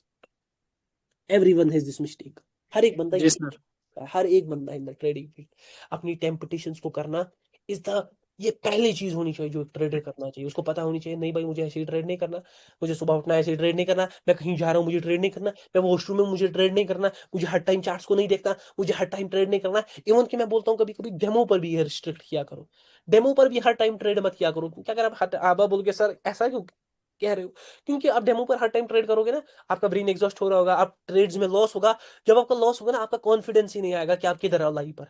everyone has this mistake. हर एक बंदा जी ये, सर। हर एक बंदा इन द ट्रेडिंग फील्ड अपनी टेम्पटेशंस को करना इज द, ये पहली चीज होनी चाहिए जो एक ट्रेडर करना चाहिए। उसको पता होनी चाहिए, नहीं भाई मुझे ऐसे ही ट्रेड नहीं करना, मुझे सुबह उठना है ऐसे ही ट्रेड नहीं करना, मैं कहीं जा रहा हूँ मुझे ट्रेड नहीं करना, मैं वॉशरूम में मुझे ट्रेड नहीं करना, मुझे हर टाइम चार्ट्स को नहीं देखना, मुझे हर टाइम ट्रेड नहीं करना। इवन कि मैं बोलता हूँ कभी कभी डेमो पर भी ये रिस्ट्रिक्ट किया करो, डेमो पर भी हर टाइम ट्रेड मत किया करो। क्योंकि अगर आप बोल के सर ऐसा क्यों कह रहे हो, क्योंकि आप डेमो पर हर टाइम ट्रेड करोगे ना, आपका ब्रेन एग्जॉस्ट हो रहा होगा, आप ट्रेड्स में लॉस होगा। जब आपका लॉस होगा ना, आपका कॉन्फिडेंस ही नहीं आएगा कि आप किधर हो लाइव पर।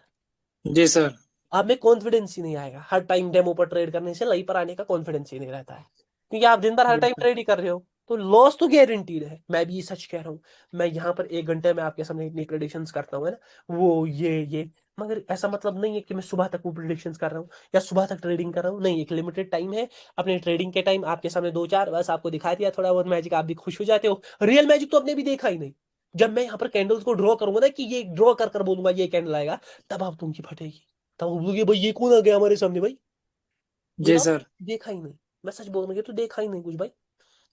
जी सर। आप में कॉन्फिडेंस ही नहीं आएगा, हर टाइम डेमो पर ट्रेड करने से लाइव पर आने का कॉन्फिडेंस ही नहीं रहता है। क्योंकि आप दिन भर हर जी टाइम सर। ट्रेड ही कर रहे हो, तो लॉस तो गारंटीड है। मैं भी सच कह रहा हूँ, मैं यहाँ पर 1 घंटे में आपके सामने इतनी प्रेडिक्शंस करता हूँ है ना, वो ये, मगर ऐसा मतलब नहीं है कि मैं सुबह तक वो प्रेडिक्शंस कर रहा हूँ या सुबह तक ट्रेडिंग कर रहा हूँ। नहीं, एक लिमिटेड टाइम है। अपने ट्रेडिंग के टाइम आपके सामने 2-4 बस आपको दिखा दिया थोड़ा बहुत मैजिक, आप भी खुश हो जाते हो। रियल मैजिक तो आपने भी देखा ही नहीं। जब मैं यहाँ पर कैंडल्स को ड्रॉ करूंगा ना, कि ये ड्रॉ कर कर बोलूंगा ये कैंडल आएगा, तब आप तुमकी फटेगी, तब आप बोलोगे भाई ये कौन आ गया हमारे सामने भाई। ये जी ना सर। देखा ही नहीं। मैं सच बोल रहा हूँ, ये तो देखा ही नहीं कुछ भाई।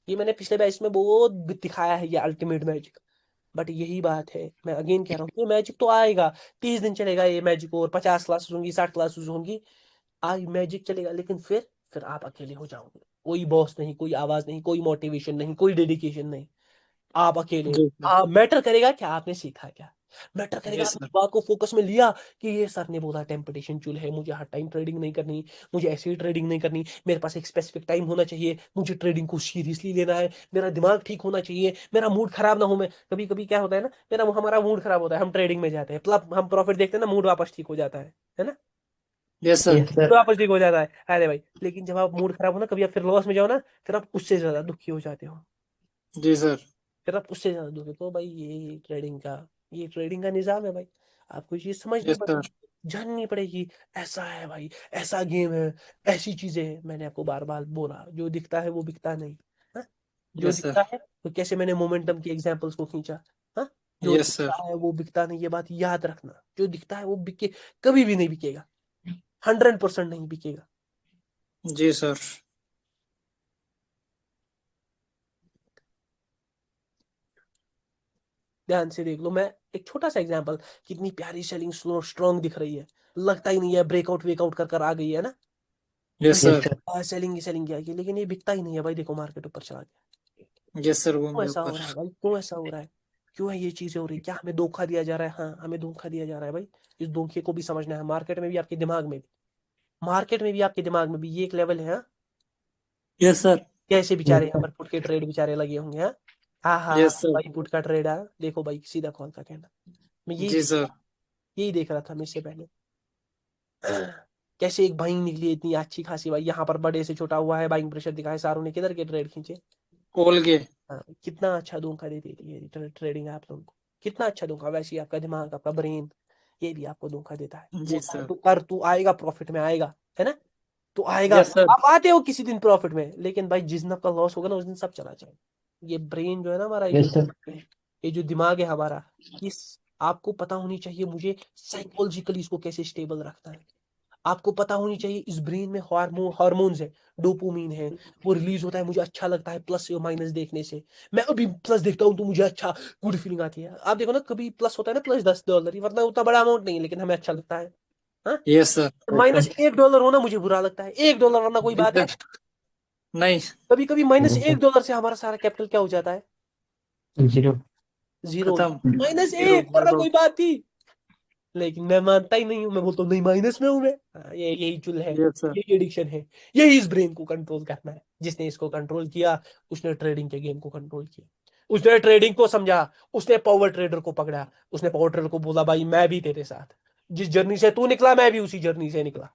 ये मैंने पिछले बैच में बहुत दिखाया है, ये अल्टीमेट मैजिक। बट यही बात है, मैं अगेन कह रहा हूँ, ये मैजिक तो आएगा, 30 दिन चलेगा ये मैजिक, और 50 क्लासेस होंगी, 60 क्लासेस होंगी, आई मैजिक चलेगा। लेकिन फिर आप अकेले हो जाओगे, कोई बॉस नहीं, कोई आवाज नहीं, कोई मोटिवेशन नहीं, कोई डेडिकेशन नहीं, आप अकेले हो। जी सर। आप मैटर करेगा क्या आपने सीखा क्या, मैटर करेगा जी आपने सर। इस बात को फोकस में लिया कि ये सर ने बोला टेम्पटेशन चूल है, मुझे हर टाइम ट्रेडिंग नहीं करनी, मुझे ऐसे ही ट्रेडिंग नहीं करनी, मेरे पास एक स्पेसिफिक टाइम होना चाहिए, मुझे ट्रेडिंग को सीरियसली लेना है, मेरा दिमाग ठीक होना चाहिए, मेरा मूड खराब ना हो। मैं कभी कभी क्या होता है ना, हमारा मूड खराब होता है, हम ट्रेडिंग में जाते हैं, मतलब हम प्रॉफिट देखते हैं ना, मूड वापस ठीक हो जाता है ना, yes sir. Yes sir. Mood वापस ठीक हो जाता है। अरे भाई, लेकिन जब आप मूड खराब हो ना कभी, आप फिर लॉस में जाओ ना, फिर आप उससे ज्यादा दुखी हो जाते हो, जी सर। फिर आप उससे ज्यादा दोगे। तो भाई ये ट्रेडिंग का निजाम है भाई। आपको ये चीज समझनी यस सर। पड़ेगी, जाननी पड़ेगी। ऐसा है भाई, ऐसा गेम है, ऐसी चीजें हैं। मैंने आपको बार बार बोला, जो दिखता है वो बिकता नहीं। हाँ? जो यस सर। दिखता है, तो कैसे मैंने मोमेंटम के एग्जांपल्स को खींचा। हाँ? जो यस दिखता सर। है वो बिकता नहीं, ये बात याद रखना। जो दिखता है वो बिके, कभी भी नहीं बिकेगा, 100% नहीं बिकेगा। जी सर। ध्यान से देख लो, मैं एक छोटा सा एग्जांपल, कितनी प्यारी सेलिंग स्ट्रॉन्ग दिख रही है, लगता ही नहीं है ब्रेकआउट वेकआउट कर कर आ गई है ना, yes yes sir. Sir. Selling ही सेलिंग किया, लेकिन ये बिकता ही नहीं है भाई। देखो मार्केट ऊपर चला गया, यस सर, घूम क्यों गया ऐसा हो ऊपर। रहा है भाई, क्यों ऐसा हो रहा है? क्यों है ये चीजें हो रही, क्या हमें धोखा दिया जा रहा है? हाँ, हमें धोखा दिया जा रहा है भाई। इस धोखे को भी समझना है, मार्केट में भी आपके दिमाग में भी, मार्केट में भी आपके दिमाग में भी ये एक लेवल है। हाँ? Yes sir. कैसे यस बेचारे यहाँ सर। पर पुट के ट्रेड बेचारे लगे होंगे। हाँ, हाँ हाँ हाँ, यस सर। भाई पुट का ट्रेड है, देखो भाई सीधा कॉल का कहना। मैं जी सर। यही देख रहा था मैं इससे पहले। कैसे एक बाइंग निकली इतनी अच्छी खासी भाई, यहाँ पर बड़े से छोटा हुआ है, बाइंग प्रेशर दिखाए, सारों ने किधर के ट्रेड खींचे। ओल के। हाँ, कितना अच्छा धोखा दे देती है ट्रेडिंग आप लोगों को, कितना अच्छा धोखा। वैसे ही आपका दिमाग, आपका ब्रेन, ये भी आपको धोखा देता है, जी बोलता है सर। तू कर, तू आएगा प्रॉफिट में आएगा, है ना, तू आएगा। Yes sir. आप आते हो किसी दिन प्रॉफिट में, लेकिन भाई जिस दिन आपका लॉस होगा ना, उस दिन सब चला जाएगा। ये ब्रेन जो है ना हमारा, यस सर। ये जो दिमाग है हमारा, इस आपको पता होनी चाहिए मुझे साइकोलॉजिकली इसको कैसे स्टेबल रखना है। आपको पता होनी चाहिए इस ब्रेन में हार्मोन्स है, डोपामिन है, वो रिलीज होता है, मुझे अच्छा लगता है प्लस और माइनस देखने से। मैं अभी प्लस देखता हूँ तो मुझे अच्छा, गुड फीलिंग आती है। आप देखो ना, कभी प्लस होता है ना, +10 डॉलर ही, वरना उतना बड़ा अमाउंट नहीं है, लेकिन हमें अच्छा लगता है। हाँ, yes sir. Yes sir. -1 dollar होना मुझे बुरा लगता है, $1, वरना कोई जी बात है। सर। नहीं। कभी कभी माइनस नहीं, एक डॉलर से हमारा सारा कैपिटल क्या हो जाता है? जीरो। जीरो। खत्म। माइनस जीरो एक वरना wipe कोई out। बात थी। लेकिन मैं मानता ही नहीं हूँ, मैं बोलता हूँ नहीं माइनस में हूं मैं। हाँ, ये यही चुल है, यस सर। यही एडिक्शन है, यही इस ब्रेन को कंट्रोल करना है। जिसने इसको कंट्रोल किया उसने ट्रेडिंग के गेम को कंट्रोल किया। उसने ट्रेडिंग को समझा, उसने पावर ट्रेडर को पकड़ा, उसने पावर ट्रेडर को बोला भाई मैं भी तेरे साथ, जिस जर्नी से तू निकला मैं भी उसी जर्नी से निकला।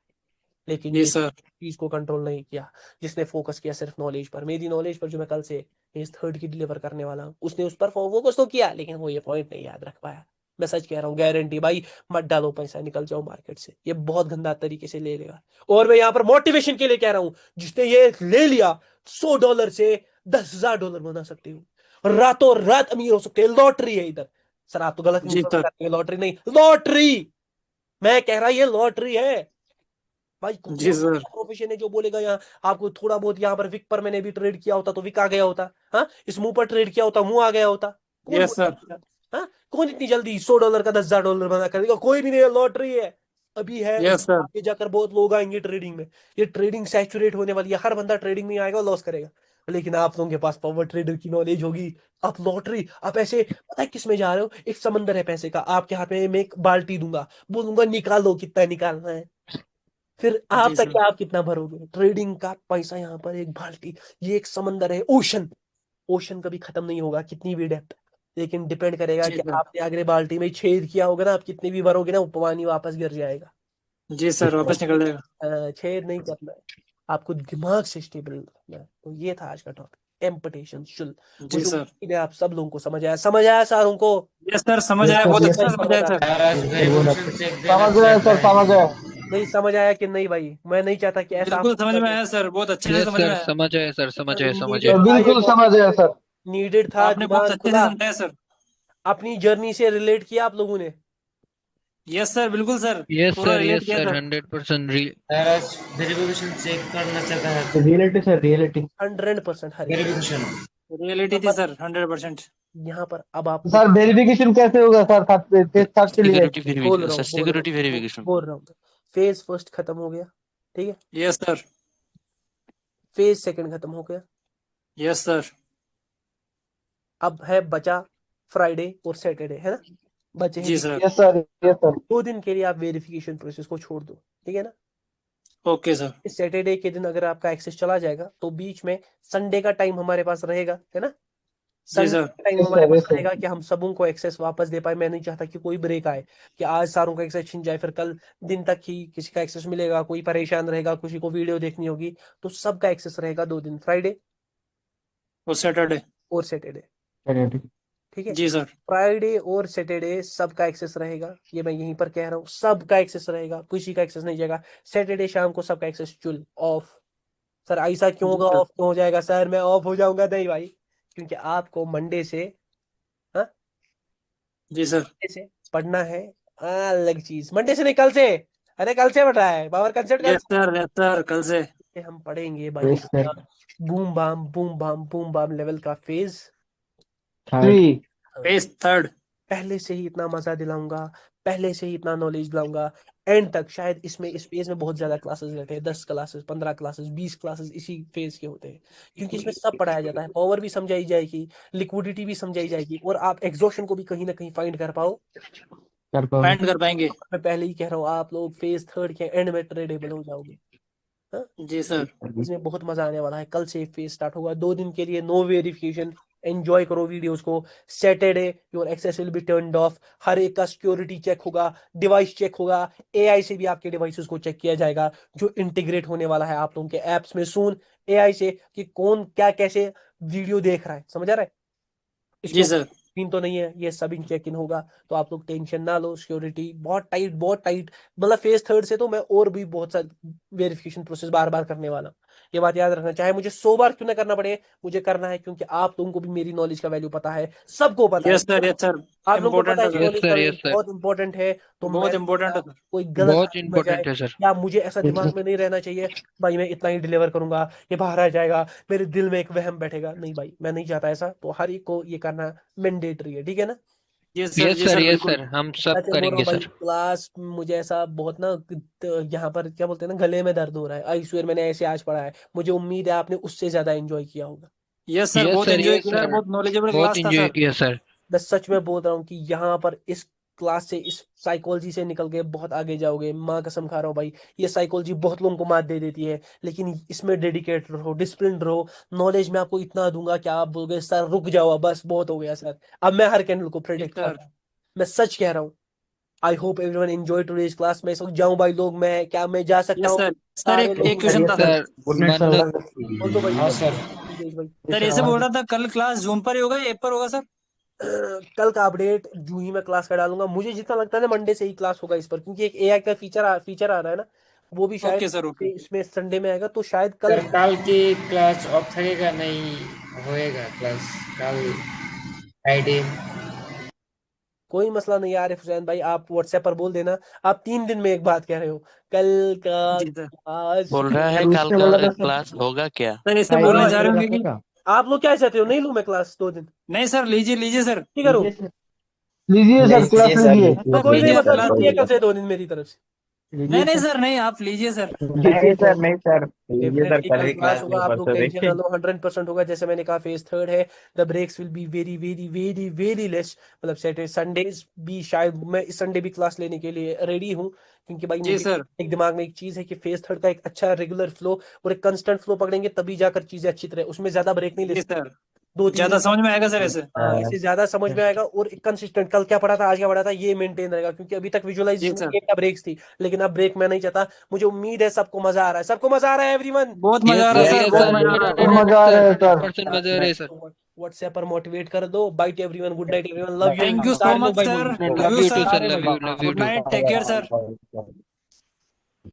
लेकिन ये यस सर। चीज को कंट्रोल नहीं किया। जिसने फोकस किया सिर्फ नॉलेज पर, मेरी नॉलेज पर जो मैं कल से इस थर्ड की डिलीवर करने वाला हूँ, उसने उस पर फोकस तो किया लेकिन वो ये पॉइंट नहीं याद रख पाया। मैं सच कह रहा हूँ, गारंटी भाई, मत डालो पैसा, निकल जाओ मार्केट से, ये बहुत गंदा तरीके से ले लेगा। और मैं यहाँ पर मोटिवेशन के लिए कह रहा हूँ, जिसने ये ले लिया, $100 से $10,000 बना सकते हो, रातों रात अमीर हो सकते हैं। लॉटरी है इधर। सर आप तो गलत जी इंफॉर्म सर। करते हैं, लॉटरी नहीं, लॉटरी। मैं कह रहा ये लॉटरी है भाई। जी कौन सर। प्रोफेशन है जो बोलेगा यहाँ आपको थोड़ा बहुत, यहाँ पर विक पर मैंने भी ट्रेड किया होता तो विक आ गया होता, हाँ, इस मुंह पर ट्रेड किया होता मुंह आ गया होता। कौन यस सर। बोलेगा? हाँ, कौन इतनी जल्दी $100 का $10,000 बना कर देगा? कोई भी नहीं है, लॉटरी है। अभी है, यस उसमें सर। आगे जाकर बहुत लोग आएंगे ट्रेडिंग में। ये ट्रेडिंग सैचुरेट होने वाली है, हर बंदा ट्रेडिंग में आएगा लॉस करेगा। लेकिन आप लोगों के पास पावर ट्रेडर की नॉलेज होगी, आप लॉटरी, आप ऐसे पता है किस में जा रहे हो, एक समंदर है पैसे का, आपके हाथ में मैं एक बाल्टी दूंगा, बोलूंगा निकालो कितना निकालना है, फिर आप जी तक सर। आप कितना भरोगे? ट्रेडिंग का पैसा यहाँ पर एक बाल्टी, ये एक समंदर है, ओशन। ओशन कभी खत्म नहीं होगा कितनी भी डेप्थ, लेकिन डिपेंड करेगा जी कि सर। आपने अगले बाल्टी में छेद किया होगा ना, आप कितनी भी भरोगे ना, वो पानी वापस गिर जाएगा। जी सर वापस निकल जाएगा। छेद नहीं करना है, आपको दिमाग से स्टेबल रखना है। तो ये था आज का टॉपिक, टेम्पटेशन शुल। जी मुझे सर। उम्मीद है आप सब लोगों को समझ आया सारों को? यस सर समझ यस आया, सर, बहुत यस अच्छे नहीं से सर। समझ आया समझ सर। आया? समझ गए सर, समझ गए। नहीं समझ आया कि नहीं भाई? मैं नहीं चाहता कि ऐसा बिल्कुल समझ में आप आया सर, बहुत अच्छे से यस समझ में सर, आया। समझ आया सर, समझ आया, समझ नीडेड आया। था ये बिल्कुल टॉपिक, समझ गए सर। नीडेड था, आपने बहुत दिमाग अच्छे से खुला। समझाया सर। अपनी जर्नी से रिलेट किया आप लोगों ने? यस सर बिल्कुल सर। पूरा यस रिलेट किया सर, सर। 100% वेरिफिकेशन चेक करना चाहता है तो रियलिटी सर, रियलिटी। 100% हरी। वेरिफिकेशन रियलिटी यहाँ थी पर, सर 100%। यहाँ पर अब आपको सर वेरिफिकेशन कैसे होगा सर, फेस सात के लिए? सिक्योरिटी बोल वेरिफिकेशन रहा सर, हूँ बोल रहा सिक्योरिटी हूँ वेरिफिकेशन। बोल रहा हूँ। फेज फर्स्ट खत्म हो गया, ठीक है। Yes sir. फेज सेकंड खत्म हो गया। Yes sir. अब है बचा फ्राइडे और सैटरडे, है ना? बचे हैं जी तीन। Sir. Yes sir, yes sir. 2 दिन के लिए आप वेरिफिकेशन प्रोसेस को छोड़ दो, ठीक है ना? Okay sir. इस सैटरडे के दिन अगर आपका एक्सेस चला जाएगा तो बीच में संडे का टाइम हमारे पास रहेगा, है ना? जी संडे सर। का टाइम यस हमारे सर, पास यस सर। रहेगा कि हम सबों को एक्सेस वापस दे पाए। मैं नहीं चाहता कि कोई ब्रेक आए, कि आज सारों का एक्सेस छिन जाए, फिर कल दिन तक ही किसी का एक्सेस मिलेगा, कोई परेशान रहेगा, किसी को वीडियो देखनी होगी। तो सबका एक्सेस रहेगा 2 दिन, फ्राइडे और सैटरडे। और सैटरडे, ठीक है। जी सर। फ्राइडे और सैटरडे सबका एक्सेस रहेगा, ये मैं यहीं पर कह रहा हूँ, सबका एक्सेस रहेगा, किसी का एक्सेस नहीं जाएगा। सैटरडे शाम को सबका एक्सेस चुल ऑफ। सर ऐसा क्यों जी होगा, सर। ऑफ क्यों हो जाएगा सर? मैं ऑफ हो जाऊंगा? नहीं भाई, क्योंकि आपको मंडे से, हाँ, जी सर। से पढ़ना है अलग चीज। मंडे से नहीं, कल से। अरे कल से पढ़ रहा है, पावर कंसेप्ट कल यस सर, यस सर कल से। से हम पढ़ेंगे भाई। Yes sir. Boom bam boom bam boom bam level का फेज थ्री। Page third. पहले से ही इतना मजा दिलाऊंगा, पहले से ही इतना नॉलेज दिलाऊंगा, एंड तक। शायद इसमें, इस फेज में बहुत ज्यादा क्लासेस रहते हैं, 10 क्लासेस, 15 क्लासेस, 20 क्लासेस इसी फेज के होते हैं। क्योंकि इसमें सब पढ़ाया जाता है, पावर भी समझाई जाएगी, लिक्विडिटी भी समझाई जाएगी, और आप एग्जॉशन को भी कहीं ना कहीं फाइंड कर पाओ। कर पाओगे। फाइंड कर पाएंगे। मैं पहले ही कह रहा हूँ, आप लोग फेज थर्ड के एंड में ट्रेडेबल हो जाओगे। हाँ? जी सर। इसमें बहुत मजा आने वाला है। कल से फेज स्टार्ट होगा, 2 दिन के लिए नो वेरिफिकेशन। एंजॉय करो वीडियोस को। Saturday your access will be turned off, हर एक का सिक्योरिटी चेक होगा, डिवाइस चेक होगा, एआई से भी आपके डिवाइसेस को चेक किया जाएगा, जो इंटीग्रेट होने वाला है आप लोगों के एप्स में सून, एआई से, कि कौन क्या कैसे वीडियो देख रहा है, समझ आ रहा है? इसके जी ऊपर सर। स्क्रीन तो नहीं है, ये सब इन चेक इन होगा। तो आप लोग टेंशन ना लो, सिक्योरिटी बहुत टाइट, बहुत टाइट। मतलब फेज थर्ड से तो मैं और भी बहुत सारा वेरिफिकेशन प्रोसेस बार बार करने वाला हूँ। ये बात याद रखना, चाहे मुझे 100 बार क्यों ना करना पड़े, मुझे करना है, क्योंकि आप लोगों को भी मेरी नॉलेज का वैल्यू पता है, सबको पता है। Yes sir, yes sir. आप लोगों को पता इम्पोर्टेंट है है कि सर। यस नॉलेज का सर, वैल्यू यस सर, बहुत इंपॉर्टेंट है। तो मैं बहुत नहीं इम्पोर्टेंट है चाहता सर। कोई गलत बहुत हाथ में जाए, इंपॉर्टेंट है सर। या मुझे ऐसा दिमाग में नहीं रहना चाहिए भाई मैं इतना ही डिलीवर करूंगा, ये बाहर आ जाएगा, मेरे दिल में एक वहम बैठेगा। नहीं भाई, मैं नहीं चाहता ऐसा। तो हर एक को ये करना मैंडेटरी है, ठीक है ना? जी यस सर सर यस बिल्कुल। सर हम सब सच बोल रहा हूँ करेंगे भाई, सर। क्लास मुझे ऐसा बहुत ना यहाँ पर क्या बोलते हैं ना, गले में दर्द हो रहा है। आई स्वेयर मैंने ऐसे आज पढ़ा है, मुझे उम्मीद है आपने उससे ज्यादा एंजॉय किया होगा। यस सर, यस बहुत सर एंजॉय यस किया यार, सर बहुत नॉलेजेबल बहुत क्लास था इंजॉय सर। किया सर। मैं सच में बोल रहा हूँ कि यहाँ पर इस क्लास से, इस साइकोलॉजी से निकल के बहुत आगे जाओगे। माँ कसम खा रहा हूँ भाई, ये साइकोलॉजी बहुत लोगों को मात दे देती है, लेकिन इसमें डेडिकेट रहो, डिसिप्लिन रहो। नॉलेज में आपको इतना दूंगा कि आप बोलोगे सर रुक जाओ, बस बहुत हो गया सर। अब मैं हर कैंडल को जी प्रेडिक्ट कर सर। रहा हूँ, मैं सच कह रहा हूँ। I hope everyone enjoy today's class. मैं इस वक्त जाऊँ भाई लोग, मैं क्या मैं जा सकता यस हूँ? सर। सर सारे एक लोग एक क्वेश्चन था सर। सर गुड नाइट मन बोल दो भाई। हाँ सर। योगेश भाई। सर ऐसे बोल रहा था, कल क्लास जूम पर ही होगा या ऐप पर होगा सर? कल का अपडेट जूं ही मैं क्लास का डालूंगा। मुझे जितना लगता है ना मंडे से ही क्लास होगा इस पर, क्योंकि एक एआई का फीचर आ रहा है ना, वो भी शायद ओके सर, ओके। इसमें संडे में आएगा, तो शायद कल। सर कल की क्लास ऑफ लगेगा नहीं, होएगा क्लास कल फ्राइडे। कोई मसला नहीं यार हुसैन भाई, आप व्हाट्सएप पर बोल देना। आप 3 दिन में एक बात कह रहे हो, कल का जी सर। क्लास। बोल रहा है सर कल उसने का बोला था सर क्लास होगा क्या? सर ऐसे फ्राइडे बोलने में जा रहे बोला होंगे था कि क्या? आप लोग क्या चाहते हो, नहीं लूं मैं क्लास 2 दिन? नहीं सर, लीजिए लीजिए सर। ठीक करो। लीजिए सर, क्लास लीजिए सर, लीजिए। तो कोई नहीं, लीजिए मतलब क्लास छुट्टी है कल लीजिए। से 2 दिन मेरी तरफ से। नहीं लीजिए नहीं सर। सर, नहीं आप लीजिए सर। नहीं सर, नहीं सर। डेफिनेटली कल क्लास होगा, आप लोग टेंशन ना लो, 100% होगा। जैसे मैंने कहा, फेज थर्ड है। The breaks will be very very very very less. मतलब सैटरडे संडेज भी शायद मैं इस संडे भी क्लास लेने के लिए रेडी हूँ, क्योंकि भाई जी मुझे सर। एक दिमाग में एक चीज है कि फेज थर्ड का एक अच्छा रेगुलर फ्लो और एक कंस्टेंट फ्लो पकड़ेंगे, तभी जाकर चीजें अच्छी तरह, उसमें ज्यादा ब्रेक नहीं ले जी सकते। सर, 2-3 दिन। ज्यादा समझ में आएगा सर ऐसे। हाँ, इससे ज्यादा समझ में आएगा, और एक कंसिस्टेंट कल क्या पढ़ा था आज क्या पढ़ा था ये मेंटेन रहेगा, क्योंकि अभी तक जी विजुअलाइजेशन सर, में क्या ब्रेक्स थी, लेकिन अब ब्रेक मैं नहीं चाहता। मुझे उम्मीद है सबको मजा आ रहा है, सबको मजा आ रहा है एवरीवन। बहुत मजा यस आ रहा है सर सर, यस बहुत सर मजा आ रहा है। मजा आ रहा है सर। 100% मजा आ रहा है सर। व्हाट्सएप पर मोटिवेट कर दो। Bye everyone, good night everyone, love you thank you everyone, so सारे लोग मच भाई सर, बोल दो। Love love you you too sir. Sir, सारे भाई। Love you good too. Night, take care sir.